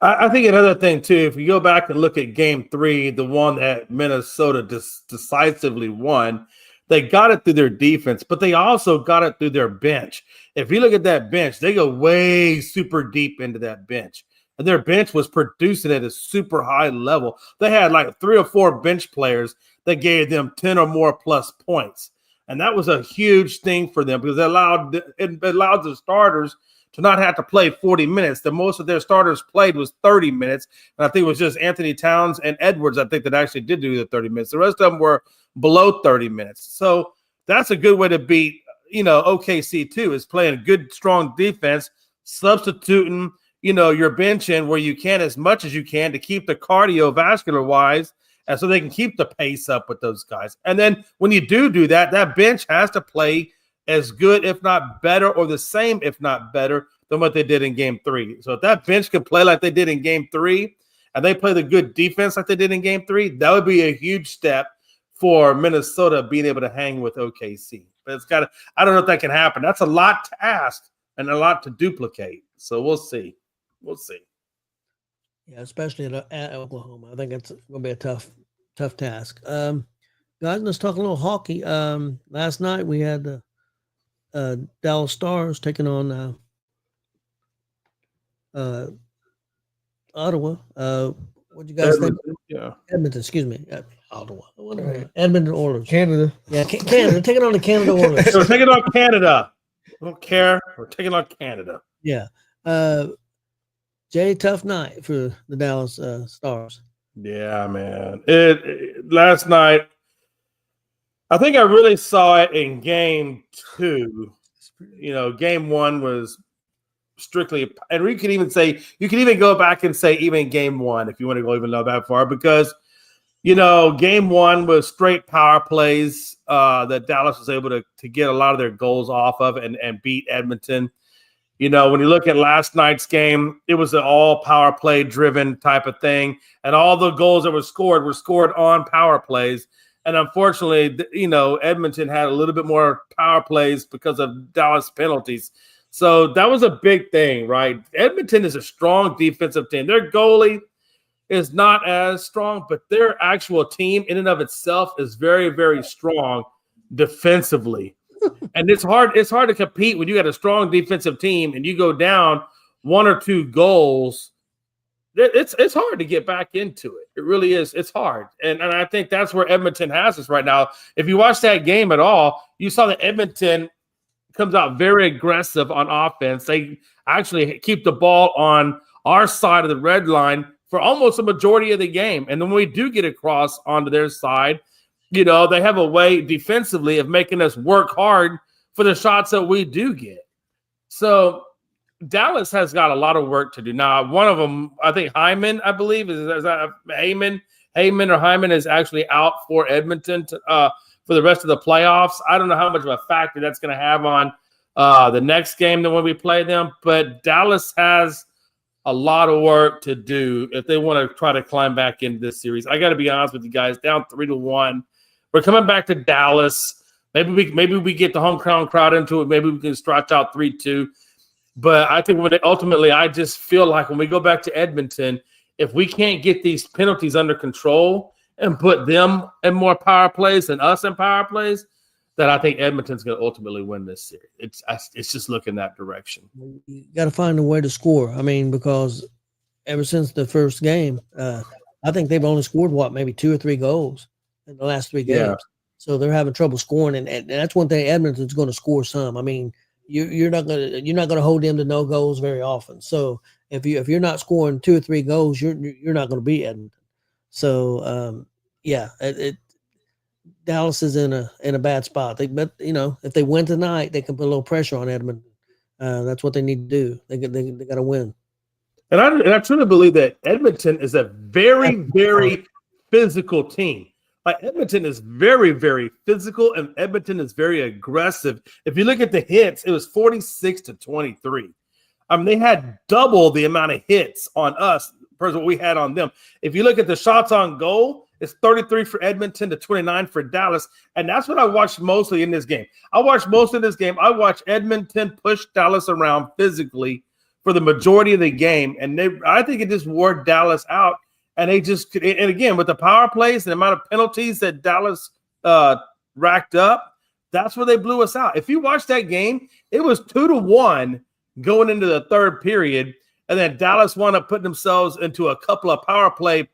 I think another thing too, if you go back and look at Game 3, the one that Minnesota decisively won, they got it through their defense, but they also got it through their bench. If you look at that bench, they go way super deep into that bench. And their bench was producing at a super high level. They had like 3 or 4 bench players that gave them 10 or more plus points. And that was a huge thing for them because it allowed the starters to not have to play 40 minutes. The most of their starters played was 30 minutes. And I think it was just Anthony Towns and Edwards, I think, that actually did do the 30 minutes. The rest of them were below 30 minutes. So that's a good way to beat, OKC too, is playing good, strong defense, substituting, your bench in where you can as much as you can to keep the cardiovascular wise, and so they can keep the pace up with those guys. And then when you do that, that bench has to play as good, if not better, or the same, if not better, than what they did in Game 3. So if that bench could play like they did in Game 3, and they play the good defense like they did in Game 3, that would be a huge step for Minnesota being able to hang with OKC. But I don't know if that can happen. That's a lot to ask and a lot to duplicate. So we'll see. We'll see. Yeah, especially at Oklahoma. I think it's going to be a tough task. Guys, let's talk a little hockey. Last night we had the Dallas Stars taking on Ottawa. What do you guys think? Yeah. Edmonton, excuse me. Ottawa. Edmonton Oilers. Canada. Yeah, Canada. Taking on the Canada Oilers. So we're taking on Canada. I don't care. We're taking on Canada. Yeah. Jay, tough night for the Dallas Stars. Yeah, man. Last night, I think I really saw it in Game 2. Game 1 was strictly, and you can even go back and say even Game 1 if you want to go even that far, because Game 1 was straight power plays that Dallas was able to get a lot of their goals off of and beat Edmonton. When you look at last night's game, it was an all power play driven type of thing. And all the goals that were scored on power plays. And unfortunately, Edmonton had a little bit more power plays because of Dallas penalties. So that was a big thing, right? Edmonton is a strong defensive team. Their goalie is not as strong, but their actual team in and of itself is very, very strong defensively. And it's hard to compete when you got a strong defensive team and you go down 1 or 2 goals it's hard to get back into it. It really is. It's hard. And I think that's where Edmonton has us right now. If you watch that game at all, you saw that Edmonton comes out very aggressive on offense. They actually keep the ball on our side of the red line for almost a majority of the game. And then when we do get across onto their side, they have a way defensively of making us work hard for the shots that we do get. So Dallas has got a lot of work to do. Now, one of them, I think Hyman, I believe, is that Hyman is actually out for Edmonton for the rest of the playoffs. I don't know how much of a factor that's going to have on the next game when we play them, but Dallas has a lot of work to do if they want to try to climb back into this series. I got to be honest with you guys, down 3-1. We're coming back to Dallas. Maybe we get the hometown crowd into it. Maybe we can stretch out 3-2. But I think ultimately, I just feel like when we go back to Edmonton, if we can't get these penalties under control and put them in more power plays than us in power plays, that I think Edmonton's going to ultimately win this series. It's just looking that direction. You got to find a way to score. I mean, because ever since the first game, I think they've only scored maybe 2 or 3 goals in the last 3 games. Yeah. So they're having trouble scoring, and that's one thing. Edmonton's going to score some. I mean, you're not gonna hold them to no goals very often. So if you're not scoring 2 or 3 goals, you're not going to beat Edmonton. So Dallas is in a bad spot. But if they win tonight, they can put a little pressure on Edmonton. That's what they need to do. They got to win. And I truly believe that Edmonton is a very, very physical team. Like Edmonton is very, very physical, and Edmonton is very aggressive. If you look at the hits, it was 46-23. I mean, they had double the amount of hits on us versus what we had on them. If you look at the shots on goal, it's 33 for Edmonton to 29 for Dallas. And that's what I watched mostly in this game. I watched Edmonton push Dallas around physically for the majority of the game. And I think it just wore Dallas out. And they just, and again, with the power plays and the amount of penalties that Dallas racked up, that's where they blew us out. If you watch that game, it was 2-1 going into the third period. And then Dallas wound up putting themselves into a couple of power play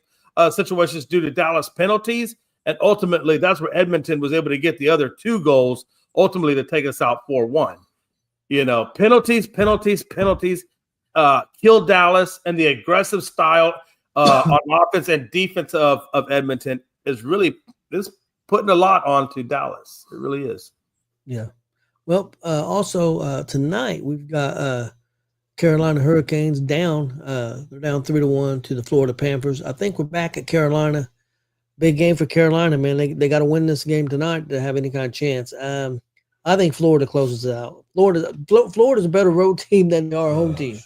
situations due to Dallas penalties. And ultimately, that's where Edmonton was able to get the other 2 goals, ultimately to take us out 4-1. Penalties, killed Dallas, and the aggressive style on offense and defense of Edmonton is putting a lot onto Dallas. It really is. Yeah. Well, also tonight we've got Carolina Hurricanes down. They're down 3-1 to the Florida Panthers. I think we're back at Carolina. Big game for Carolina, man. They got to win this game tonight to have any kind of chance. I think Florida closes it out. Florida's a better road team than our home team.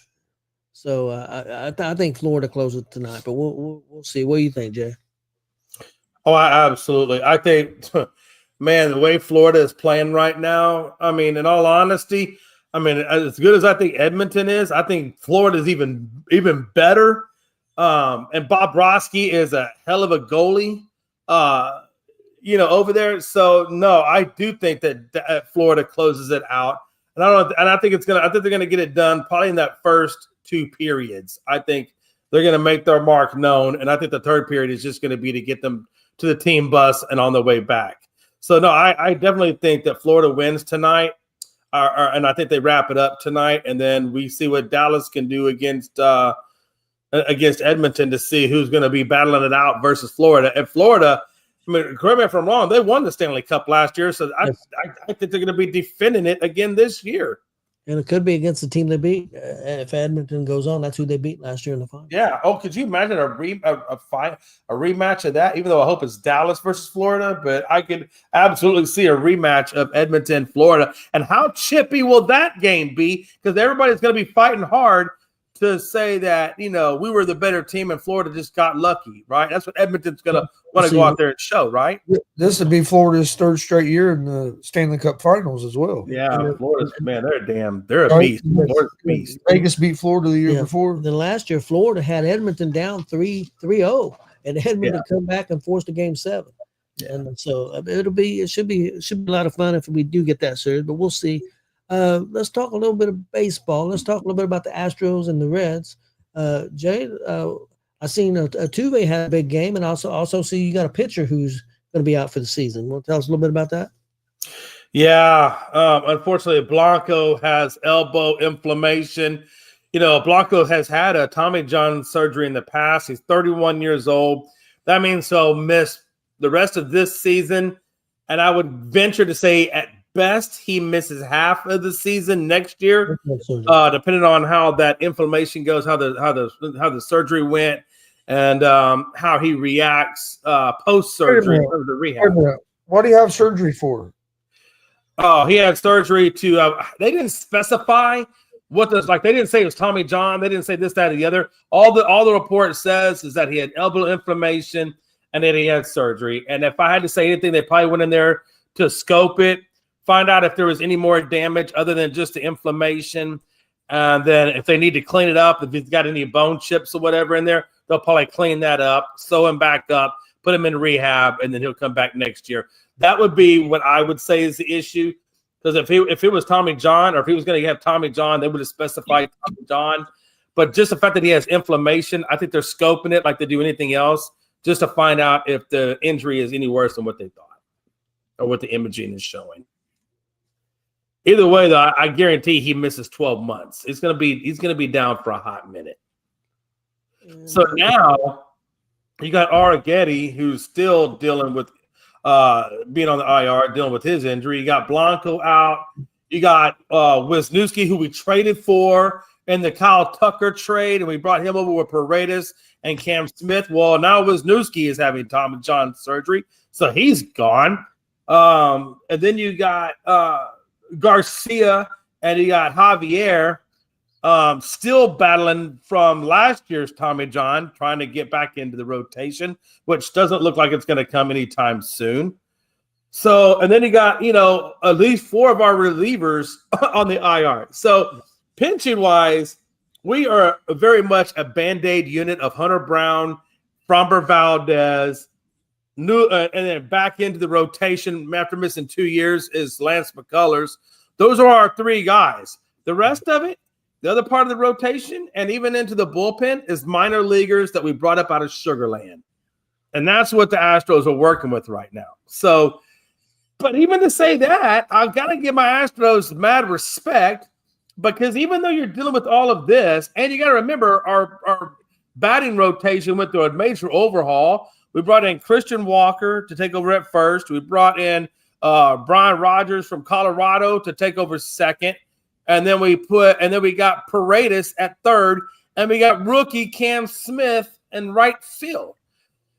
So I think Florida closes tonight, but we'll see. What do you think, Jay? Oh, absolutely. I think, man, the way Florida is playing right now, I mean, in all honesty, I mean, as good as I think Edmonton is, I think Florida is even better. And Bob Broski is a hell of a goalie, over there. So no, I do think that Florida closes it out, and I think they're gonna get it done probably in that first 2 periods. I think they're gonna make their mark known, and I think the third period is just gonna be to get them to the team bus and on the way back. So no, I definitely think that Florida wins tonight. And I think they wrap it up tonight, and then we see what Dallas can do against Edmonton to see who's going to be battling it out versus Florida. And Florida, I mean, correct me if I'm wrong, they won the Stanley Cup last year, so I think they're going to be defending it again this year. And it could be against the team they beat. If Edmonton goes on, that's who they beat last year in the final. Yeah. Oh, could you imagine a rematch of that? Even though I hope it's Dallas versus Florida, but I could absolutely see a rematch of Edmonton, Florida. And how chippy will that game be? Because everybody's going to be fighting hard to say that, we were the better team and Florida just got lucky, right? That's what Edmonton's going to want to go out there and show, right? This would be Florida's 3rd straight year in the Stanley Cup Finals as well. Yeah, Florida's, man, they're a beast. Florida's a beast. Vegas beat Florida the year before. Then last year, Florida had Edmonton down 3-0, and Edmonton come back and forced a game 7. Yeah. And so it should be a lot of fun if we do get that series, but we'll see. Let's talk a little bit of baseball. Let's talk a little bit about the Astros and the Reds. Jay, I seen Tuve had a big game, and also see you got a pitcher who's going to be out for the season. Want to tell us a little bit about that? Yeah, unfortunately, Blanco has elbow inflammation. Blanco has had a Tommy John surgery in the past. He's 31 years old. That means he'll miss the rest of this season. And I would venture to say at best he misses half of the season next year, depending on how that inflammation goes, how the surgery went, and how he reacts post-surgery in terms of rehab. What do you have surgery for? Oh, he had surgery to they didn't specify what this, like, they didn't say it was Tommy John. They didn't say this, that, or the other. All the report says is that he had elbow inflammation and then he had surgery. And if I had to say anything, they probably went in there to scope it, find out if there was any more damage other than just the inflammation. And then if they need to clean it up, if he's got any bone chips or whatever in there, they'll probably clean that up, sew him back up, put him in rehab, and then he'll come back next year. That would be what I would say is the issue. Because if it was Tommy John, or if he was going to have Tommy John, they would have specified Tommy John. But just the fact that he has inflammation, I think they're scoping it like they do anything else, just to find out if the injury is any worse than what they thought or what the imaging is showing. Either way, though, I guarantee he misses 12 months. He's gonna be down for a hot minute. So now you got Arrighetti, who's still dealing with being on the IR, dealing with his injury. You got Blanco out. You got Wisniewski, who we traded for in the Kyle Tucker trade, and we brought him over with Paredes and Cam Smith. Well, now Wisniewski is having Tommy John surgery, so he's gone. And then you got Garcia, and you got Javier still battling from last year's Tommy John, trying to get back into the rotation, which doesn't look like it's going to come anytime soon. So, and then you got, at least 4 of our relievers on the IR. So, pitching wise, we are very much a Band-Aid unit of Hunter Brown, Framber Valdez, and then back into the rotation after missing 2 years is Lance McCullers. Those are our 3 guys. The rest of it, the other part of the rotation, and even into the bullpen, is minor leaguers that we brought up out of Sugar Land. And that's what the Astros are working with right now. So, but even to say that, I've got to give my Astros mad respect, because even though you're dealing with all of this, and you got to remember our batting rotation went through a major overhaul. We brought in Christian Walker to take over at first. We brought in Brian Rogers from Colorado to take over second. And then we got Paredes at third, and we got rookie Cam Smith in right field.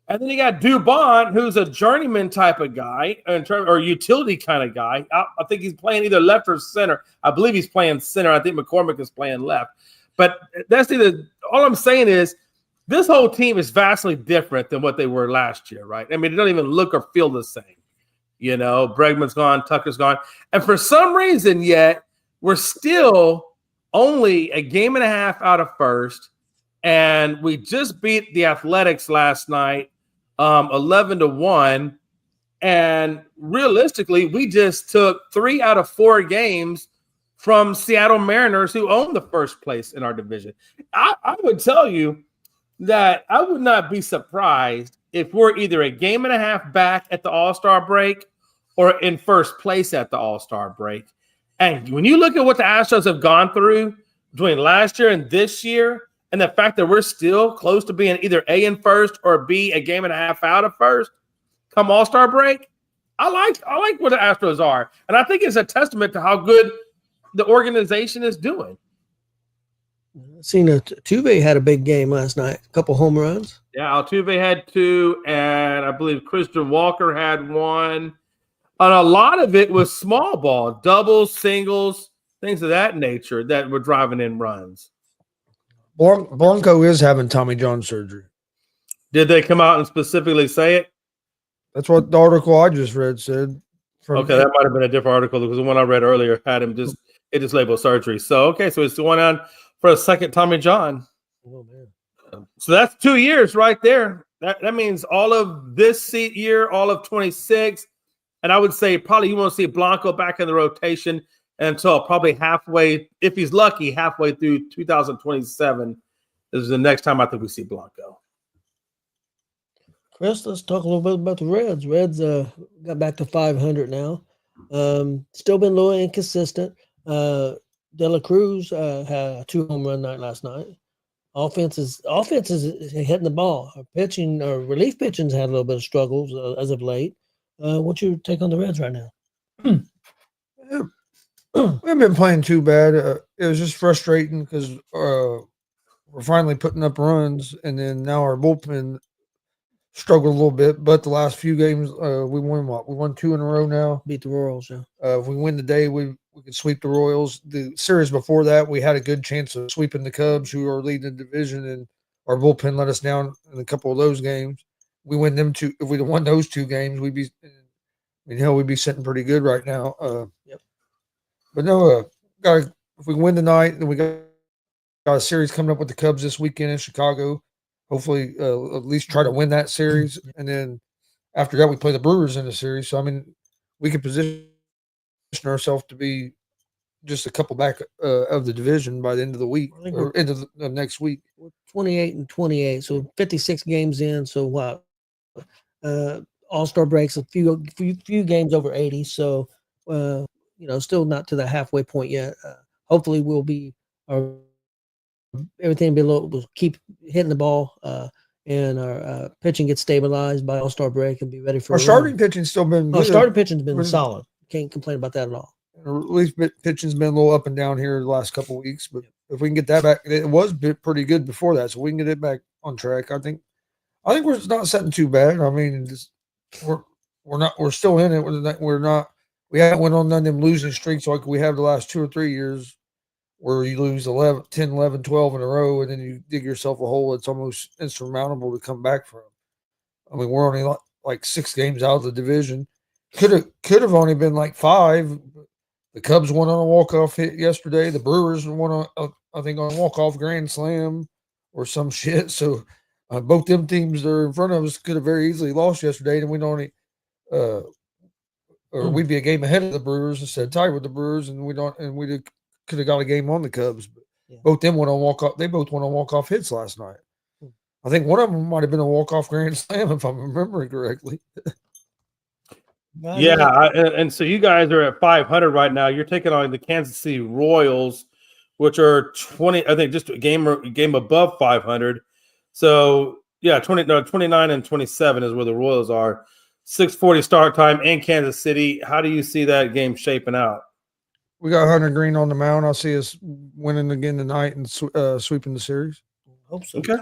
And then you got Dubon, who's a journeyman type of guy, or utility kind of guy. I think he's playing either left or center. I believe he's playing center. I think McCormick is playing left. But all I'm saying is this whole team is vastly different than what they were last year, right? I mean, they don't even look or feel the same. Bregman's gone, Tucker's gone. And for some reason yet, we're still only a game and a half out of first, and we just beat the Athletics last night 11-1. And realistically, we just took 3 out of 4 games from Seattle Mariners, who own the first place in our division. I would tell you that I would not be surprised if we're either a game and a half back at the All-Star break or in first place at the All-Star break. And when you look at what the Astros have gone through between last year and this year, and the fact that we're still close to being either A in first or B a game and a half out of first come All-Star break, I like what the Astros are. And I think it's a testament to how good the organization is doing. Seen Altuve had a big game last night, a couple home runs. Yeah, Altuve had 2, and I believe Christian Walker had 1. And a lot of it was small ball, doubles, singles, things of that nature that were driving in runs. Blanco is having Tommy John surgery. Did they come out and specifically say it? That's what the article I just read said. Okay, that might have been a different article, because the one I read earlier had him just labeled surgery. So, okay, so it's going on for a second Tommy John. Oh, man. So that's 2 years right there. That means all of this year, all of 26. And I would say probably you won't see Blanco back in the rotation until probably halfway, if he's lucky, halfway through 2027. is the next time I think we see Blanco. Chris, let's talk a little bit about the Reds. Reds got back to 500 now. Still been a little inconsistent. De La Cruz had a 2-home run night last night. Offense is hitting the ball. Pitching or relief pitching's had a little bit of struggles as of late. What's your take on the Reds right now? We haven't been playing too bad. It was just frustrating because we're finally putting up runs, and then now our bullpen struggled a little bit. But the last few games, we won what? We won 2 in a row now. Beat the Royals, yeah. If we win today, we could sweep the Royals. The series before that, we had a good chance of sweeping the Cubs, who are leading the division, and our bullpen let us down in a couple of those games. We win them 2. If we'd have won those 2 games, we'd be sitting pretty good right now. Yep. But no, if we win tonight, then we got a series coming up with the Cubs this weekend in Chicago. Hopefully, at least try to win that series, and then after that, we play the Brewers in the series. So I mean, we could position ourselves to be just a couple back of the division by the end of the week or end of the next week. We're 28-28, so 56 games in. So what? All-Star breaks a few games over 80. So still not to the halfway point yet. Hopefully, everything will keep hitting the ball, and our pitching gets stabilized by All-Star break and be ready for our starting pitching's still been good. Starting pitching's been solid. Can't complain about that at all. Relief pitching's been a little up and down here the last couple of weeks, but if we can get that back, it was pretty good before that, so we can get it back on track. I think we're not setting too bad. I mean, we're still in it. We haven't went on none of them losing streaks like we have the last 2 or 3 years, where you lose 10, 11, 12 in a row, and then you dig yourself a hole that's almost insurmountable to come back from. I mean, we're only like 6 games out of the division. Could have only been like 5. The Cubs won on a walk-off hit yesterday. The Brewers won on a walk-off grand slam or some shit. So both them teams that are in front of us could have very easily lost yesterday, and we'd only or we'd be a game ahead of the Brewers instead of tied with the Brewers, and we could have got a game on the Cubs. But both them went on walk-off. They both went on walk-off hits last night. I think one of them might have been a walk-off grand slam, if I'm remembering correctly. Yeah, and so you guys are at 500 right now. You're taking on the Kansas City Royals, which are 20. I think just a game above 500. So yeah, 29 and 27 is where the Royals are. 6:40 start time in Kansas City. How do you see that game shaping out? We got Hunter Green on the mound. I see us winning again tonight and sweeping the series. Hope so. Okay.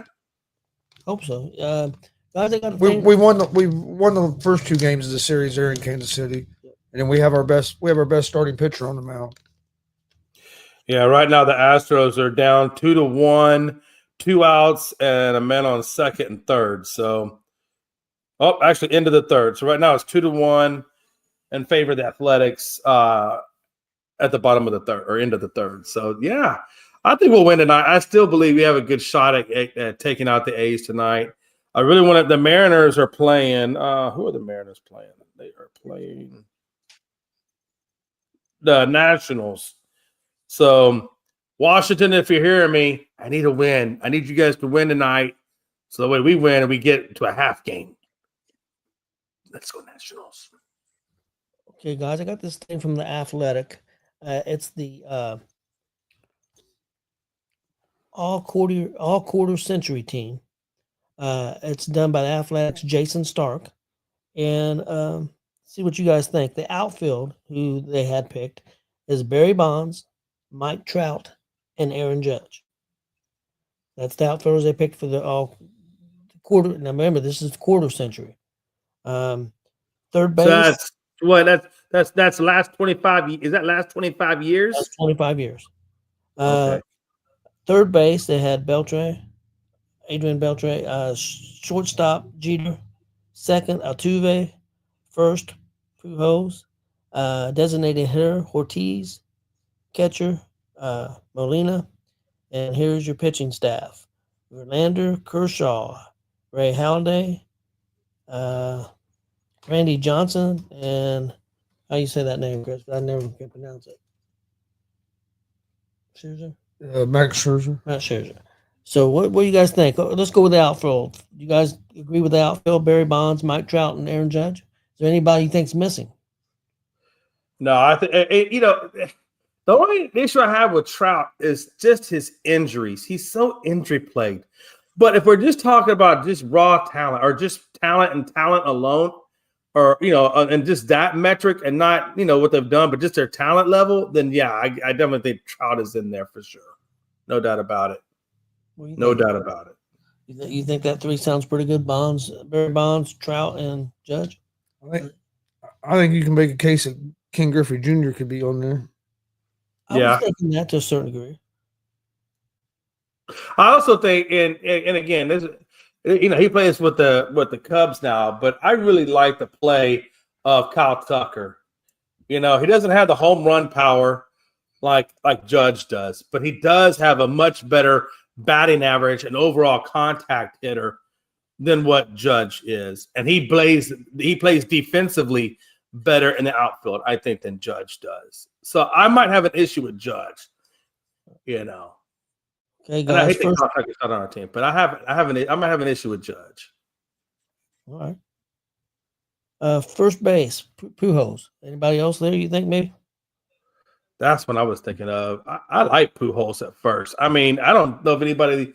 Hope so. Guys, we won the first 2 games of the series there in Kansas City, and then we have our best starting pitcher on the mound. Yeah, right now the Astros are down 2-1, 2 outs, and a man on second and third. So, actually into the third. So right now it's 2-1 in favor of the Athletics at the bottom of the third or end of the third. So yeah, I think we'll win tonight. I still believe we have a good shot at taking out the A's tonight. I really want to. The Mariners are playing. Who are the Mariners playing? They are playing the Nationals. So, Washington, if you're hearing me, I need a win. I need you guys to win tonight. So the way we win and we get to a half game. Let's go Nationals. Okay, guys, I got this thing from the Athletic. It's the all quarter century team. It's done by the Athletics' Jason Stark. And see what you guys think. The outfield, who they had picked, is Barry Bonds, Mike Trout, and Aaron Judge. That's the outfielders they picked for the all quarter. Now remember, this is quarter century. Third base. So that's last 25. Is that last 25 years? That's 25 years. Okay. Third base, they had Adrian Beltre, shortstop, Jeter, second, Altuve, first, Pujols, designated hitter, Ortiz, catcher, Molina, and here's your pitching staff: Verlander, Kershaw, Ray Halladay, Randy Johnson, and how you say that name, Chris? I never can pronounce it. Scherzer? Max Scherzer. Not Scherzer. So what do you guys think? Let's go with the outfield. You guys agree with the outfield? Barry Bonds, Mike Trout, and Aaron Judge. Is there anybody you think's missing? No, I think the only issue I have with Trout is just his injuries. He's so injury plagued. But if we're just talking about just raw talent or just talent and talent alone, or and just that metric and not what they've done, but just their talent level, then yeah, I definitely think Trout is in there for sure. No doubt about it. No doubt about it. You think that three sounds pretty good? Bonds, Barry Bonds, Trout, and Judge. I think you can make a case that Ken Griffey Jr. could be on there. I was thinking that to a certain degree. I also think, and again, this, he plays with the Cubs now, but I really like the play of Kyle Tucker. He doesn't have the home run power like Judge does, but he does have a much better batting average and overall contact hitter than what Judge is, and he plays defensively better in the outfield, I think, than Judge does. So I might have an issue with Judge. Okay, guys. And I hate that Kyle Tucker's not on our team, but I might have an issue with Judge. All right. First base, Pujols. Anybody else there? You think maybe? That's what I was thinking of. I like Pujols at first. I mean, I don't know if anybody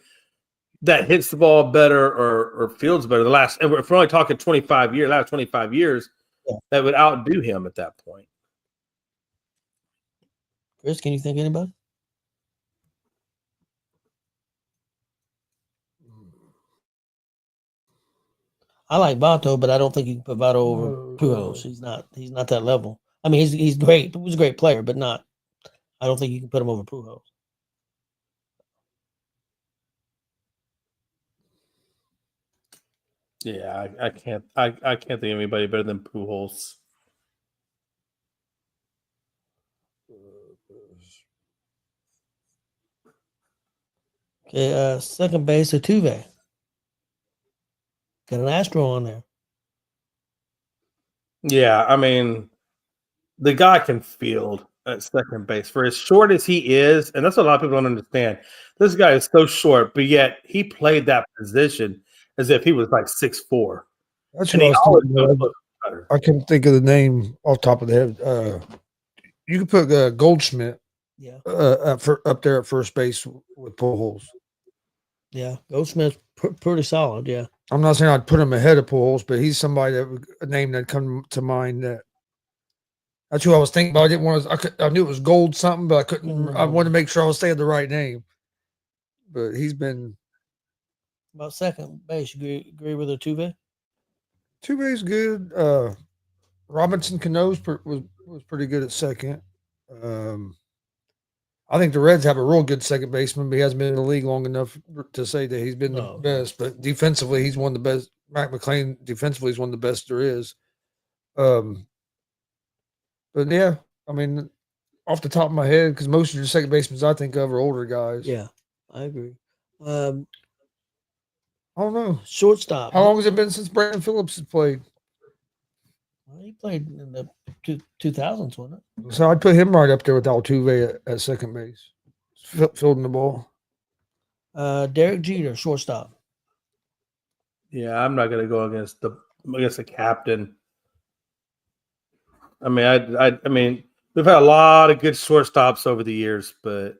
that hits the ball better or fields better and if we're only talking 25 years, last 25 years, that would outdo him at that point. Chris, can you think of anybody? I like Vato, but I don't think you can put Vato over Pujols. He's not that level. I mean, he's great. He was a great player, but not. I don't think you can put him over Pujols. Yeah, I can't think of anybody better than Pujols. Okay, second base, Altuve. Got an Astro on there. Yeah, I mean, the guy can field at second base for as short as he is, and that's what a lot of people don't understand. This guy is so short, but yet he played that position as if he was like 6'4". That's what I was thinking. I can't think of the name off the top of the head. You could put Goldschmidt, up there at first base with Pujols. Yeah, Goldschmidt's pretty solid. Yeah, I'm not saying I'd put him ahead of Pujols, but he's somebody a name that come to mind. That's who I was thinking about. I didn't want to. I knew it was Gold something, but I couldn't. I wanted to make sure I was saying the right name. But he's been about second base. You agree with Altuve? Altuve's good. Robinson Cano was pretty good at second. I think the Reds have a real good second baseman, but he hasn't been in the league long enough to say that he's been the best. But defensively, he's one of the best. Mac McClain defensively is one of the best there is. But yeah, I mean, off the top of my head, because most of your second basemen I think of are older guys. Yeah, I agree. I don't know. Shortstop. How long has it been since Brandon Phillips has played? Well, he played in the 2000s, wasn't it? So I'd put him right up there with Altuve at second base, fielding the ball. Derek Jeter, shortstop. Yeah, I'm not going to go against the captain. I mean, I mean, we've had a lot of good shortstops over the years, but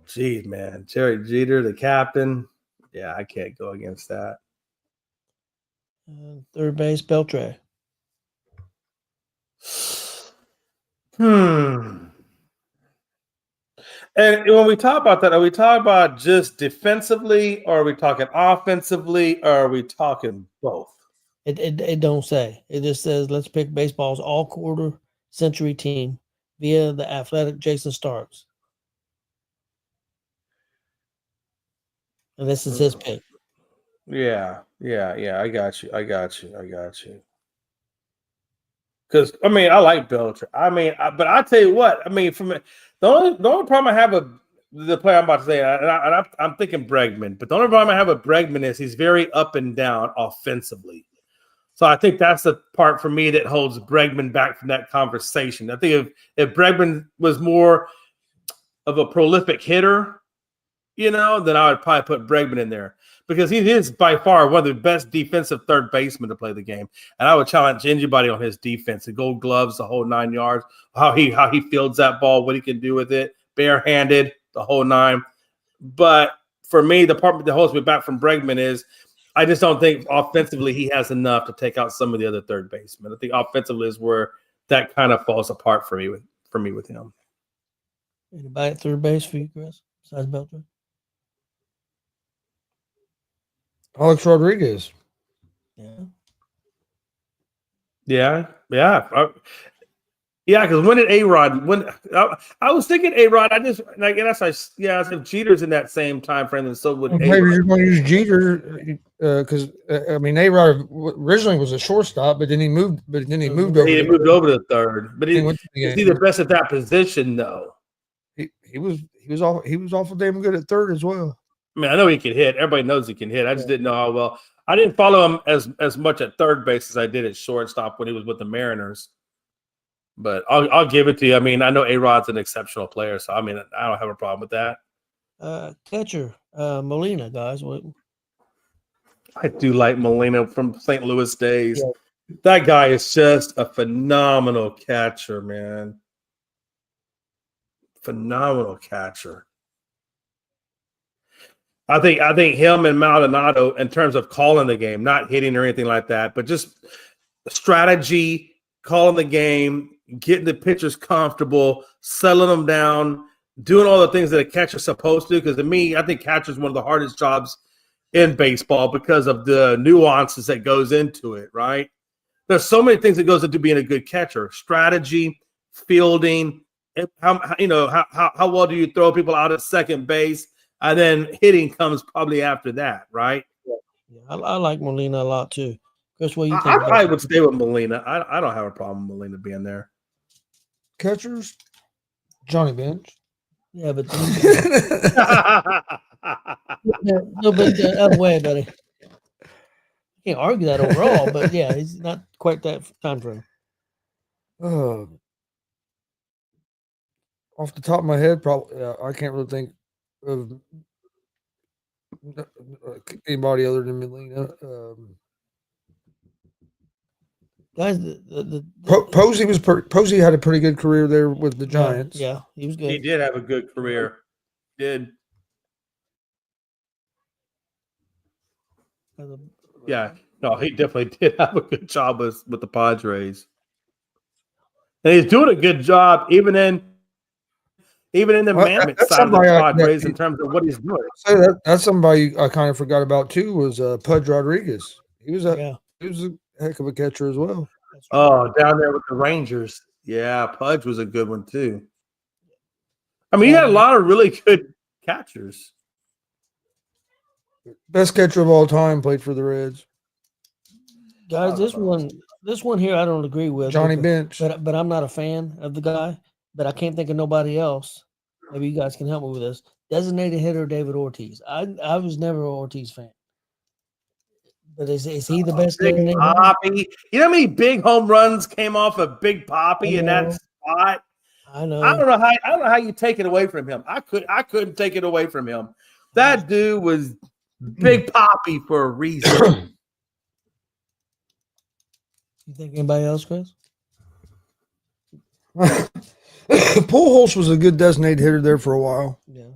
geez, man, Derek Jeter, the captain. Yeah, I can't go against that. Third base, Beltre. And when we talk about that, are we talking about just defensively, or are we talking offensively, or are we talking both? It don't say. It just says let's pick baseball's all-quarter century team via the athletic Jason Starks. And this is his pick. Yeah. I got you. Because I mean, I like Belcher. I mean, but I tell you what. I mean, the only problem I have with the player I'm about to say, and I'm thinking Bregman. But the only problem I have with Bregman is he's very up and down offensively. So I think that's the part for me that holds Bregman back from that conversation. I think if Bregman was more of a prolific hitter, then I would probably put Bregman in there because he is by far one of the best defensive third basemen to play the game. And I would challenge anybody on his defense, the Gold Gloves, the whole 9 yards, how he fields that ball, what he can do with it, barehanded, the whole 9. But for me, the part that holds me back from Bregman is I just don't think offensively he has enough to take out some of the other third basemen. I think offensively is where that kind of falls apart for me with him. Anybody at third base for you, Chris? Besides Beltran? Alex Rodriguez. Yeah. Because when did A-Rod? When I was thinking A-Rod, I said Jeter's in that same time frame, and so would Maybe A-Rod. you're going to use Jeter because A-Rod originally was a shortstop, but then he moved. But then he moved over. He moved over to the third, but is he the best at that position though? He was awful damn good at third as well. I mean, I know he can hit. Everybody knows he can hit. I just didn't know how well. I didn't follow him as much at third base as I did at shortstop when he was with the Mariners. But I'll give it to you. I mean, I know A-Rod's an exceptional player, so I mean, I don't have a problem with that. Catcher, Molina, guys. What? I do like Molina from St. Louis days. Yeah. That guy is just a phenomenal catcher, man. Phenomenal catcher. I think him and Maldonado, in terms of calling the game, not hitting or anything like that, but just strategy, calling the game, getting the pitchers comfortable, settling them down, doing all the things that a catcher's supposed to. Because to me, I think catcher is one of the hardest jobs in baseball because of the nuances that goes into it, right? There's so many things that goes into being a good catcher: strategy, fielding, how well do you throw people out at second base, and then hitting comes probably after that, right? Yeah, I like Molina a lot too. Chris, what do you think? I probably would stay with Molina. I don't have a problem with Molina being there. Catchers, Johnny Bench. Yeah, but no, but the other way, buddy. Can't argue that overall, but yeah, he's not quite that time frame. Off the top of my head, probably I can't really think of anybody other than Molina. Guys, Posey had a pretty good career there with the Giants. Yeah, he was good. He did have a good career. Did. Yeah, no, he definitely did have a good job with the Padres, and he's doing a good job even in the Mammoth side of the Padres in terms of what he's doing. So that's somebody I kind of forgot about too was Pudge Rodriguez. He was a heck of a catcher as well. Oh, down there with the Rangers. Yeah, Pudge was a good one too. I mean, he had a lot of really good catchers. Best catcher of all time, played for the Reds. Guys, this one here I don't agree with. Johnny Bench. But I'm not a fan of the guy. But I can't think of nobody else. Maybe you guys can help me with this. Designated hitter David Ortiz. I was never an Ortiz fan. But is he the best? Big Poppy. You know how many big home runs came off of Big Poppy in that spot? I know. I don't know how you take it away from him. I couldn't take it away from him. That dude was Big Poppy for a reason. You think anybody else, Chris? Pujols was a good designated hitter there for a while. Yeah.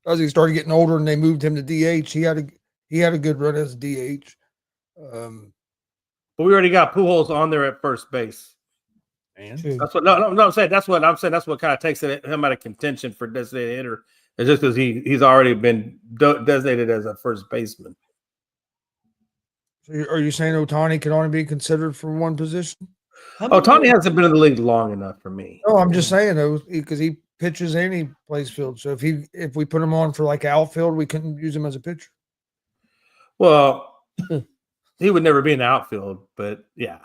As he started getting older and they moved him to DH, he had a good run as DH. But we already got Pujols on there at first base. And that's what I'm saying. That's what I'm saying. That's what kind of takes him out of contention for designated hitter. It's just because he's already been designated as a first baseman. So are you saying Ohtani can only be considered for one position? Ohtani hasn't been in the league long enough for me. No, I'm just saying though, because he pitches and he plays field. So if we put him on for like outfield, we couldn't use him as a pitcher. Well, he would never be in the outfield, but yeah,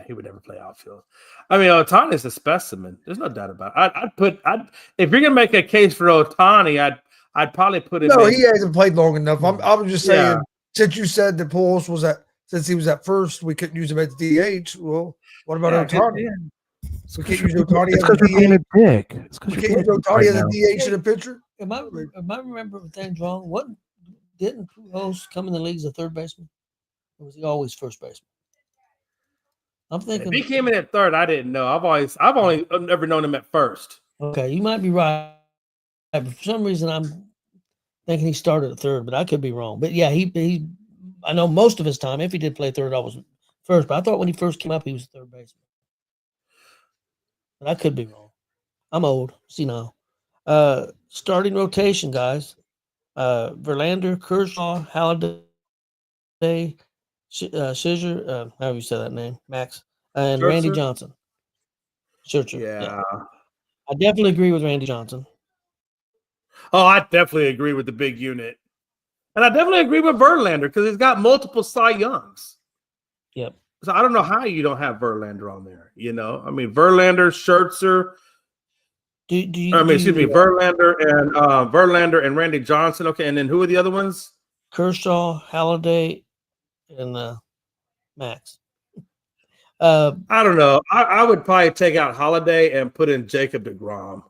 he would never play outfield. I mean, Ohtani is a specimen. There's no doubt about it. If you're gonna make a case for Ohtani, I'd probably put him. No, he hasn't played long enough. I was just saying. Yeah. Since you said that since he was at first, we couldn't use him at DH. Well, what about Ohtani? We can't use Otani It's as a because you're being DH. a dick. It's We because can't use Otani as a DH in a pitcher. Am I remembering things wrong? What didn't Pujols come in the league as a third baseman? Or was he always first baseman? I'm If thinking he came in at third, I didn't know. I've only never known him at first. okay, you might be right. But for some reason I'm thinking he started at third, but I could be wrong. But yeah, he I know most of his time, if he did play third, I was first. But I thought when he first came up, he was a third baseman. But I could be wrong. I'm old. See now. Starting rotation, guys. Verlander, Kershaw, Halliday, Scherzer, however you say that name, Max, and Randy Scherzer? Johnson. Scherzer. Yeah. I definitely agree with Randy Johnson. Oh, I definitely agree with the big unit. And I definitely agree with Verlander because he's got multiple Cy Youngs. Yep. So I don't know how you don't have Verlander on there. You know, I mean, Verlander, Scherzer. Verlander and Randy Johnson. Okay, and then who are the other ones? Kershaw, Halliday, and Max. I don't know. I would probably take out Holiday and put in Jacob deGrom.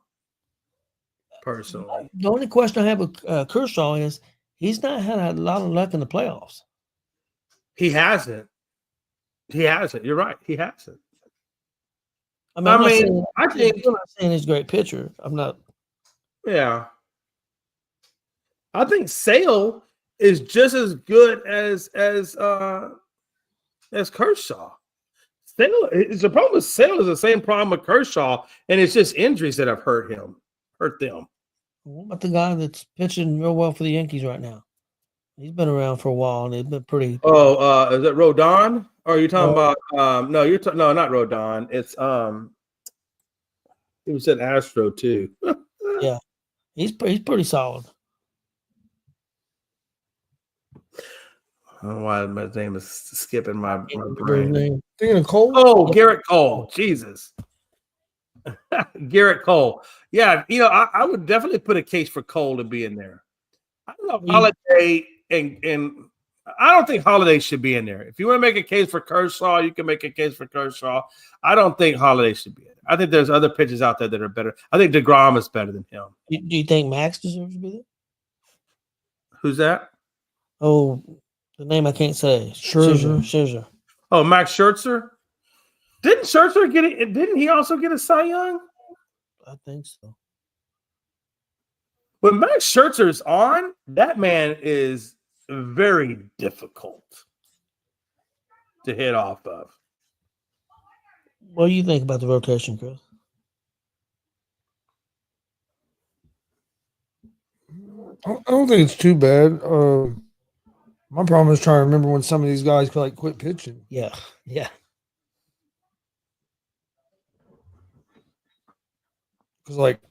Personally, The only question I have with Kershaw is he's not had a lot of luck in the playoffs. he hasn't. He hasn't. You're right. He hasn't. I mean, I'm not saying he's a great pitcher. I'm not. Yeah. I think Sale is just as good as Kershaw. Sale is the problem with Sale is the same problem with Kershaw, and it's just injuries that have hurt them. What about the guy that's pitching real well for the Yankees right now? He's been around for a while, and he's been pretty. Oh, is it Rodon? Or are you talking about? No, no, not Rodon. It's he was at Astro too. Yeah, he's pretty solid. I don't know why my name is skipping my brain. Thinking of Cole? Oh, Garrett Cole. Jesus. Garrett Cole. Yeah, you know, I would definitely put a case for Cole to be in there. I don't know, Holiday and I don't think Holiday should be in there. If you want to make a case for Kershaw, you can make a case for Kershaw. I don't think Holiday should be in there. I think there's other pitchers out there that are better. I think DeGrom is better than him. Do you think Max deserves to be there? Who's that? Oh, the name I can't say. Scherzer. Oh, Max Scherzer. Didn't Scherzer get it? Didn't he also get a Cy Young? I think so. When Max Scherzer's on, that man is very difficult to hit off of. What do you think about the rotation, Chris? I don't think it's too bad. My problem is trying to remember when some of these guys like quit pitching. Yeah. Because like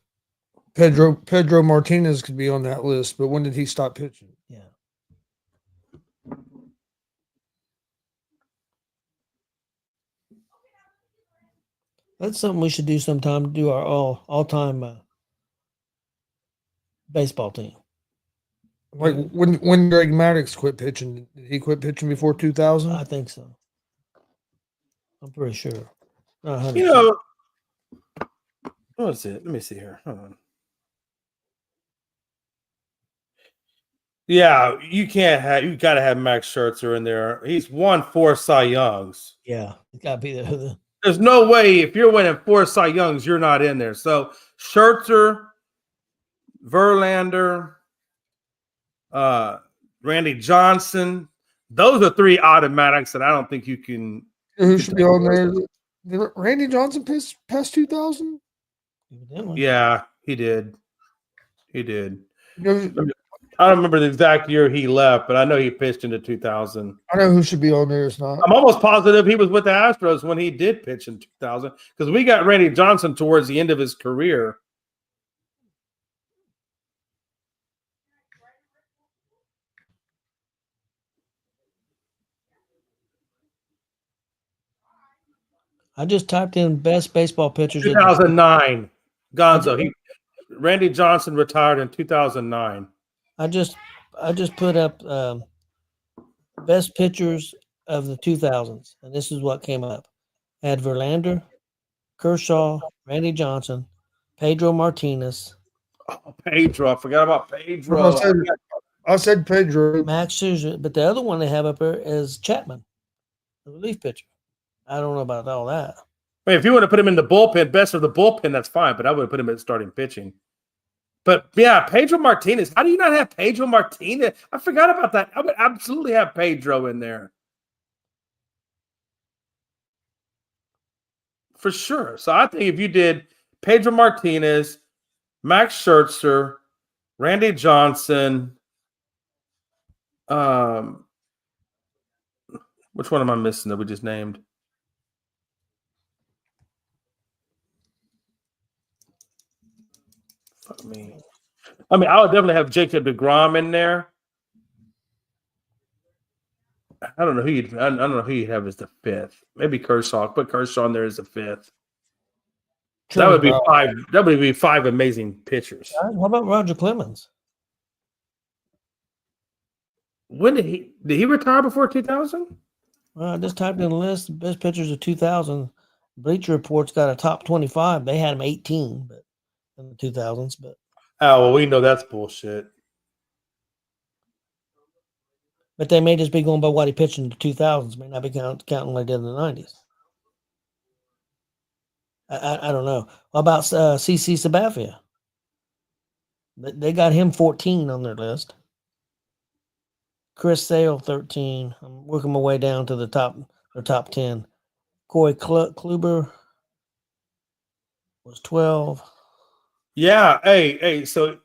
Pedro Martinez could be on that list, but when did he stop pitching? Yeah. That's something we should do sometime to do our all-time baseball team. Like when Greg Maddux quit pitching, did he quit pitching before 2000? I think so. I'm pretty sure. Not 100%. You know, what is it? Let me see here. Hold on. Yeah, you got to have Max Scherzer in there. He's won 4 Cy Youngs. Yeah, it's got to be there. There's no way if you're winning 4 Cy Youngs, you're not in there. So Scherzer, Verlander, Randy Johnson, those are 3 automatics that I don't think you can. Who should be on there? Did Randy Johnson past 2000? Yeah, he did. You know, I don't remember the exact year he left, but I know he pitched into 2000. I know who should be on there. It's not. I'm almost positive he was with the Astros when he did pitch in 2000 because we got Randy Johnson towards the end of his career. I just typed in best baseball pitchers. 2009. Gonzo. Randy Johnson retired in 2009. I just put up best pitchers of the 2000s, and this is what came up. I had Verlander, Kershaw, Randy Johnson, Pedro Martinez, Oh, Pedro. I forgot about Pedro. I said Pedro. Max Scherzer. But the other one they have up there is Chapman, the relief pitcher. I don't know about all that. I mean, if you want to put him in the bullpen, best of the bullpen, that's fine. But I would put him at starting pitching. But yeah, Pedro Martinez. How do you not have Pedro Martinez? I forgot about that. I would absolutely have Pedro in there. For sure. So I think if you did Pedro Martinez, Max Scherzer, Randy Johnson, which one am I missing that we just named? Fuck me. I mean, I would definitely have Jacob deGrom in there. I don't know who you'd have as the fifth. Maybe Kershaw. Put Kershaw in there as the fifth. That would be five. That would be five amazing pitchers. How about Roger Clemens? When did he retire before 2000? Well, I just typed in the list. The best pitchers of 2000. Bleacher Report's got a top 25. They had him 18, but in the 2000s. But well, we know that's bullshit. But they may just be going by what he pitched in the 2000s. May not be counting like they did in the 90s. I don't know. What about CC Sabathia? They got him 14 on their list. Chris Sale 13. I'm working my way down to the top 10. Corey Kluber was 12. Yeah. Hey. So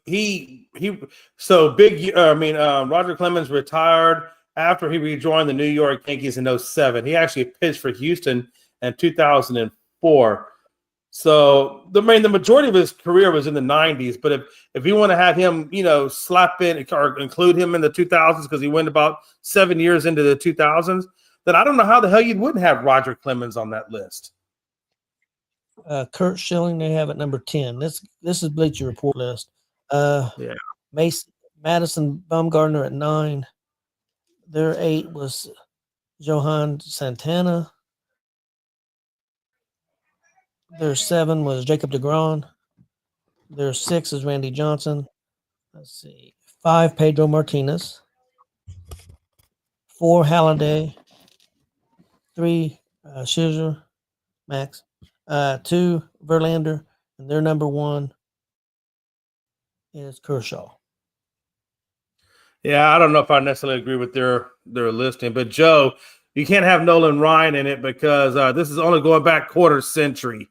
Roger Clemens retired after he rejoined the New York Yankees in 2007. He actually pitched for Houston in 2004. So the majority of his career was in the 90s. But if you want to have him, slap in or include him in the 2000s because he went about 7 years into the 2000s, then I don't know how the hell you wouldn't have Roger Clemens on that list. Kurt Schilling they have at number 10. This is Bleacher Report list. Yeah. Madison Bumgarner at 9. Their 8 was Johan Santana. Their 7 was Jacob deGrom. Their 6 is Randy Johnson. Let's see. 5, Pedro Martinez. 4, Halladay. 3, Scherzer, Max. 2, Verlander. And their number 1 is Kershaw. Yeah, I don't know if I necessarily agree with their listing, but Joe, you can't have Nolan Ryan in it because this is only going back quarter century.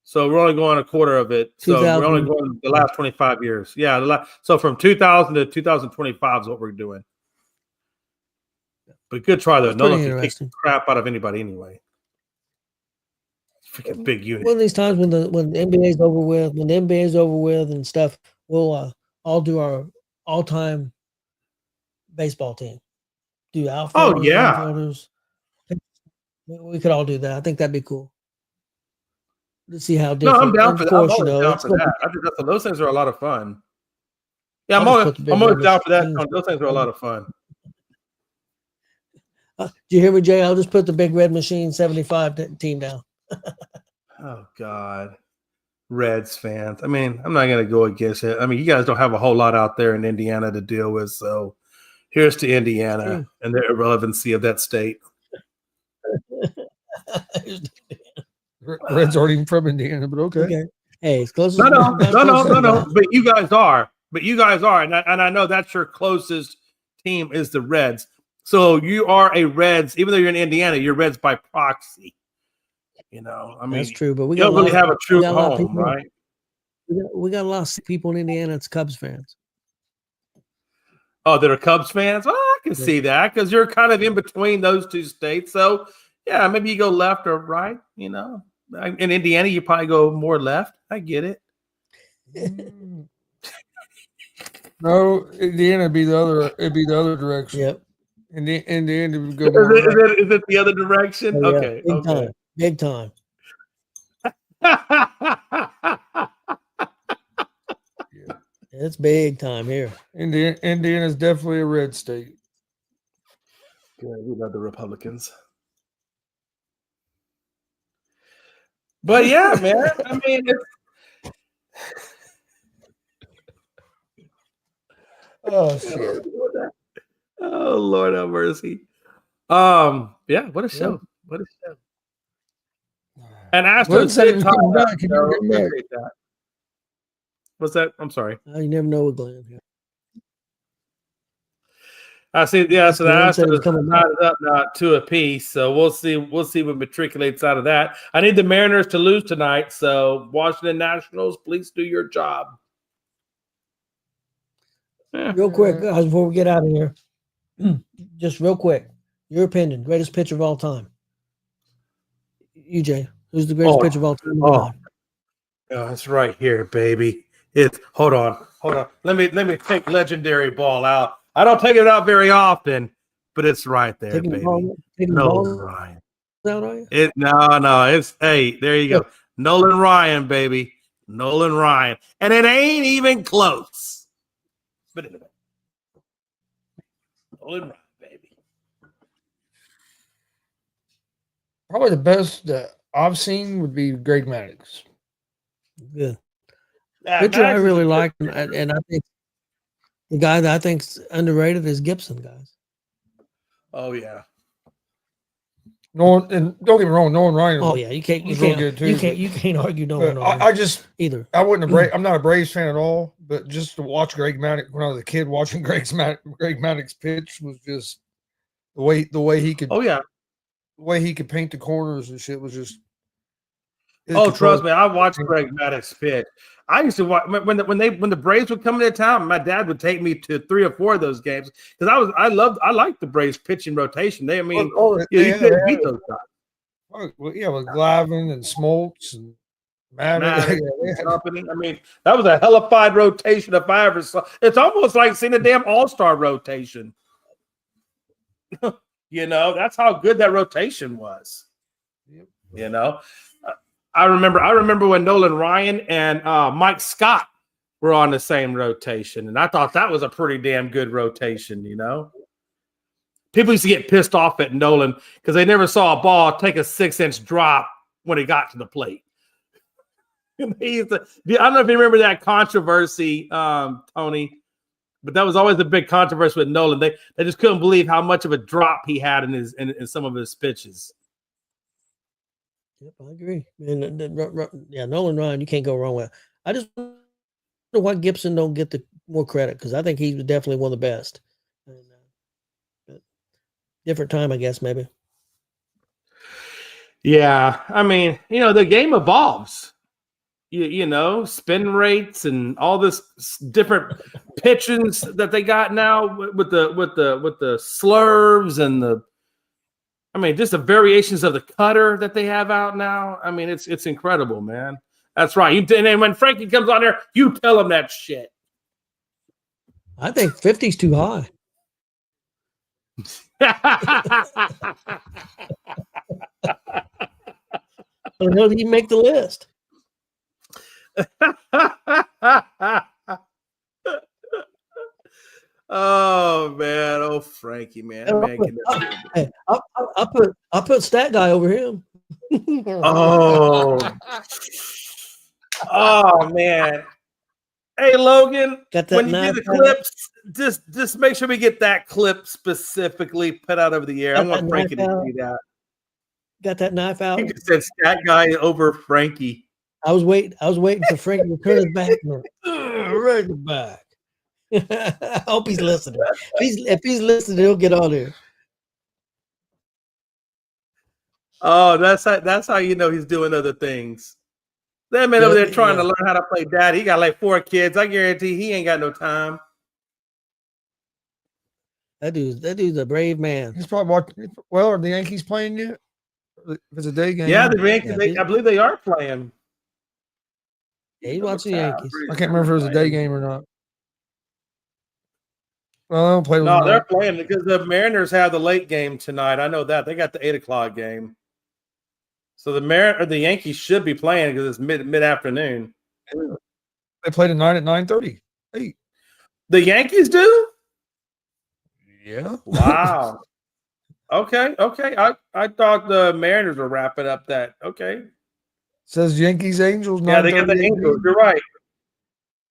So we're only going a quarter of it. So we're only going the last 25 years. Yeah. So from 2000 to 2025 is what we're doing. But good try, though. No one can take the crap out of anybody anyway. Freaking big unit. One of these times when the NBA's over with, and stuff, we'll all do our all-time baseball team. Do outfielders, infielders. We could all do that. I think that'd be cool. To see how different. No, I'm down for that. I'm always down for that. I think those things are a lot of fun. Yeah, I'm always down for that. Those things are a lot of fun. Did you hear me, Jay? I'll just put the Big Red Machine 75 team down. Oh, God. Reds fans. I mean, I'm not going to go against it. I mean, you guys don't have a whole lot out there in Indiana to deal with. So here's to Indiana and the irrelevancy of that state. Reds aren't even from Indiana, but okay. Hey, it's close. No. But you guys are. And I know that's your closest team is the Reds. So you are a Reds, even though you're in Indiana, you're Reds by proxy. I mean, that's true. But we don't really have a true home, right? We got a lot of people in Indiana that's Cubs fans. Oh, that are Cubs fans? Oh, I can see that because you're kind of in between those two states. So, yeah, maybe you go left or right, In Indiana, you probably go more left. I get it. No, Indiana would be the other. It'd be the other direction. Yep. Indiana would go. Is it the other direction? Oh, yeah. Okay. Big time. It's big time here. Indiana's definitely a red state. Yeah, we love the Republicans. But yeah, man. I mean, Oh shit. oh Lord have mercy. Yeah, what a show. What a show. And Glenn Astros said he did was tie coming it up, back. He so never came back. appreciate that. What's that? I'm sorry. You never know with Glenn. I see. Yeah, so the Glenn said he's Astros coming tied back. it up now 2 apiece. So we'll see. We'll see what matriculates out of that. I need the Mariners to lose tonight. So Washington Nationals, please do your job. Yeah. Real quick, guys, before we get out of here, just real quick, your opinion, greatest pitcher of all time. EJ, who's the greatest pitcher of all time? Oh, it's right here, baby. It's hold on. Let me take legendary ball out. I don't take it out very often, but it's right there, Taking the baby. ball, taking the Nolan ball Ryan. out, are you? No. It's there you go. Nolan Ryan, baby. Nolan Ryan. And it ain't even close. But anyway. Nolan Ryan, baby. Probably the best that I've seen would be Greg Maddux. Good. Pitcher I really like, and I think the guy that I think's underrated is Gibson, guys. Oh yeah. And don't get me wrong, Nolan Ryan. Oh yeah, you can't argue Nolan Ryan. I just either. I wouldn't have. I'm not a Braves fan at all, but just to watch Greg Maddux when I was a kid, watching Greg Maddux pitch was just the way he could. Oh yeah. The way he could paint the corners and shit was just. Oh, trust me, I watched Greg Maddux pitch. I used to watch when the Braves would come into town. My dad would take me to 3 or 4 of those games because I liked the Braves pitching rotation. You couldn't beat those guys. Well, yeah, with Glavine and Smoltz and Maddox. Company. I mean, that was a hellified rotation if I ever saw. It's almost like seeing a damn all-star rotation. That's how good that rotation was. Yep. I remember when Nolan Ryan and Mike Scott were on the same rotation, and I thought that was a pretty damn good rotation. People used to get pissed off at Nolan because they never saw a ball take a 6-inch drop when he got to the plate. I don't know if you remember that controversy, Tony, but that was always a big controversy with Nolan. They just couldn't believe how much of a drop he had in some of his pitches. Yep, I agree. And Nolan Ryan, you can't go wrong with. I just wonder why Gibson don't get the more credit because I think he was definitely one of the best. And, different time, I guess, maybe. Yeah, I mean, the game evolves. Spin rates and all this different pitchings that they got now with the slurves and the. I mean, just the variations of the cutter that they have out now. I mean, it's incredible, man. That's right. And when Frankie comes on there, you tell him that shit. I think 50's too high. How did he make the list? Oh man, Frankie, man. I put Stat Guy over him. Oh man. Hey Logan, when you do the clips, just make sure we get that clip specifically put out over the air. I want Frankie to see that. Got that knife out. He just said Stat Guy over Frankie. I was waiting for Frankie to turn his back. Right back. I hope he's listening. If he's listening, he'll get on there. Oh, that's how you know he's doing other things. That man over there trying to learn how to play daddy. He got like 4 kids. I guarantee he ain't got no time. That dude's a brave man. He's probably watching. Well, are the Yankees playing yet? If it's a day game. Yeah, the Yankees. I believe they are playing. Yeah, he's watching the Yankees. I can't remember if it was a day game or not. Well, I don't play. No, they're playing because the Mariners have the late game tonight. I know that they got the 8:00 game. So the Yankees should be playing because it's mid afternoon. They play tonight at 9:30. Hey, the Yankees do? Yeah. Wow. Okay. I thought the Mariners were wrapping up that. Okay. Says Yankees Angels. Yeah, they got the 9:30 Angels. You're right.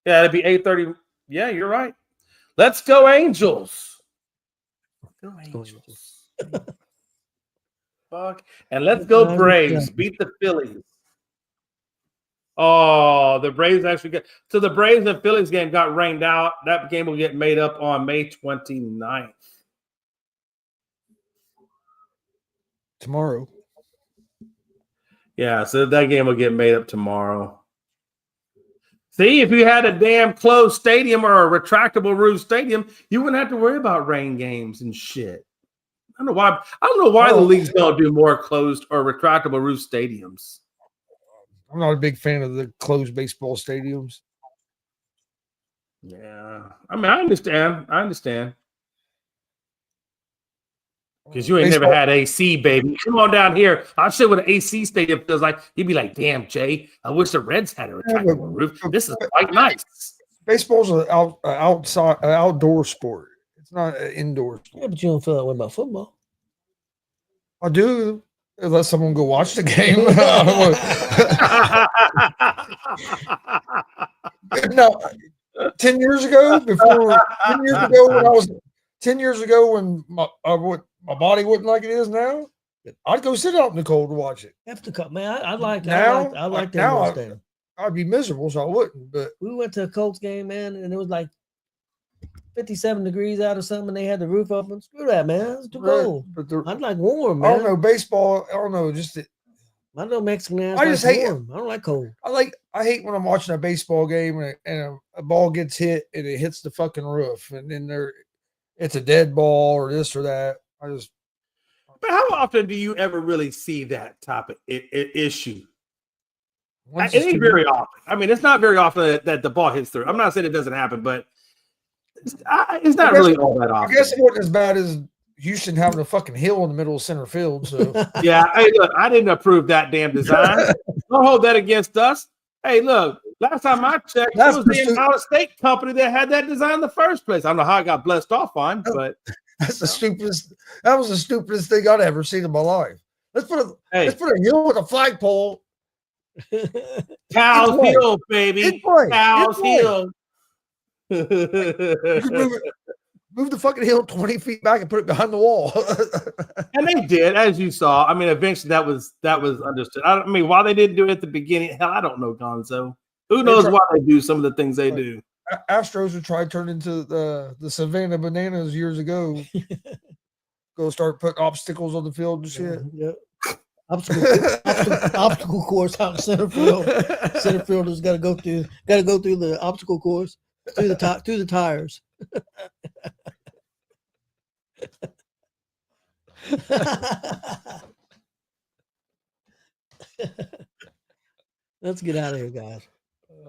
Yeah, it'd be 8:30. Yeah, you're right. Let's go Angels. Go Angels. Fuck. And let's go Braves. Beat the Phillies. Oh, the Braves actually got so the Braves and Phillies game got rained out. That game will get made up on May 29th. tomorrow. Yeah, so that game will get made up tomorrow. See, if you had a damn closed stadium or a retractable roof stadium, you wouldn't have to worry about rain games and shit. I don't know why the leagues don't do more closed or retractable roof stadiums. I'm not a big fan of the closed baseball stadiums. Yeah, I mean, I understand. Because you ain't never had AC, baby. Come on down here. I'll show you what an AC stadium feels like. You'd be like, damn, Jay, I wish the Reds had a retractable roof. This is quite nice. Baseball's an outdoor sport. It's not an indoor sport. Yeah, but you don't feel that way about football. I do, unless someone go watch the game. No, 10 years ago, 10 years ago when my body wasn't like it is now, I'd go sit out in the cold to watch it. Man, I like now that. I'd be miserable, so I wouldn't. But we went to a Colts game, man, and it was like 57 degrees out or something, and they had the roof open. Screw that, man. It's too cold. I'd like warm, man. I don't know, baseball, I don't know, I know Mexican ass. I just hate warm. I don't like cold. I hate when I'm watching a baseball game and a ball gets hit and it hits the fucking roof, and then it's a dead ball or this or that. But how often do you ever really see that type of issue? It ain't very often. I mean, it's not very often that the ball hits through. I'm not saying it doesn't happen, but it's not really all that often. I guess it wasn't as bad as Houston having a fucking hill in the middle of center field. So yeah, hey, look, I didn't approve that damn design. Don't hold that against us. Hey, look, last time I checked, it was the out-of-state company that had that design in the first place. I don't know how I got blessed off on, but that's the stupidest. That was the stupidest thing I'd ever seen in my life. Let's put a hill with a flagpole. Cows Hill, baby. Cows Hill. Move the fucking hill 20 feet back and put it behind the wall. And they did, as you saw. I mean, eventually that was understood. I mean, why they didn't do it at the beginning, hell, I don't know, Gonzo. Who knows why they do some of the things they do? Astros would try to turn into the Savannah Bananas years ago. Go start putting obstacles on the field and shit. Yeah. Obstacle course out in center field. Center fielders got to go through the obstacle course through the tires. Let's get out of here, guys.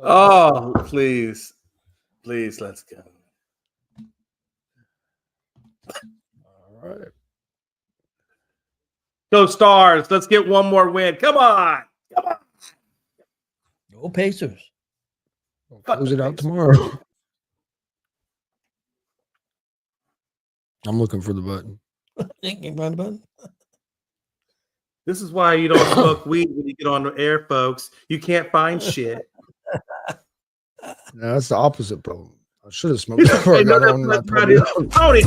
Oh, please, let's go. All right. Go Stars. Let's get one more win. Come on. Go Pacers. We'll close it out tomorrow. I'm looking for the button. This is why you don't smoke weed when you get on the air, folks. You can't find shit. No, that's the opposite problem. I should have smoked before I got on. Tony.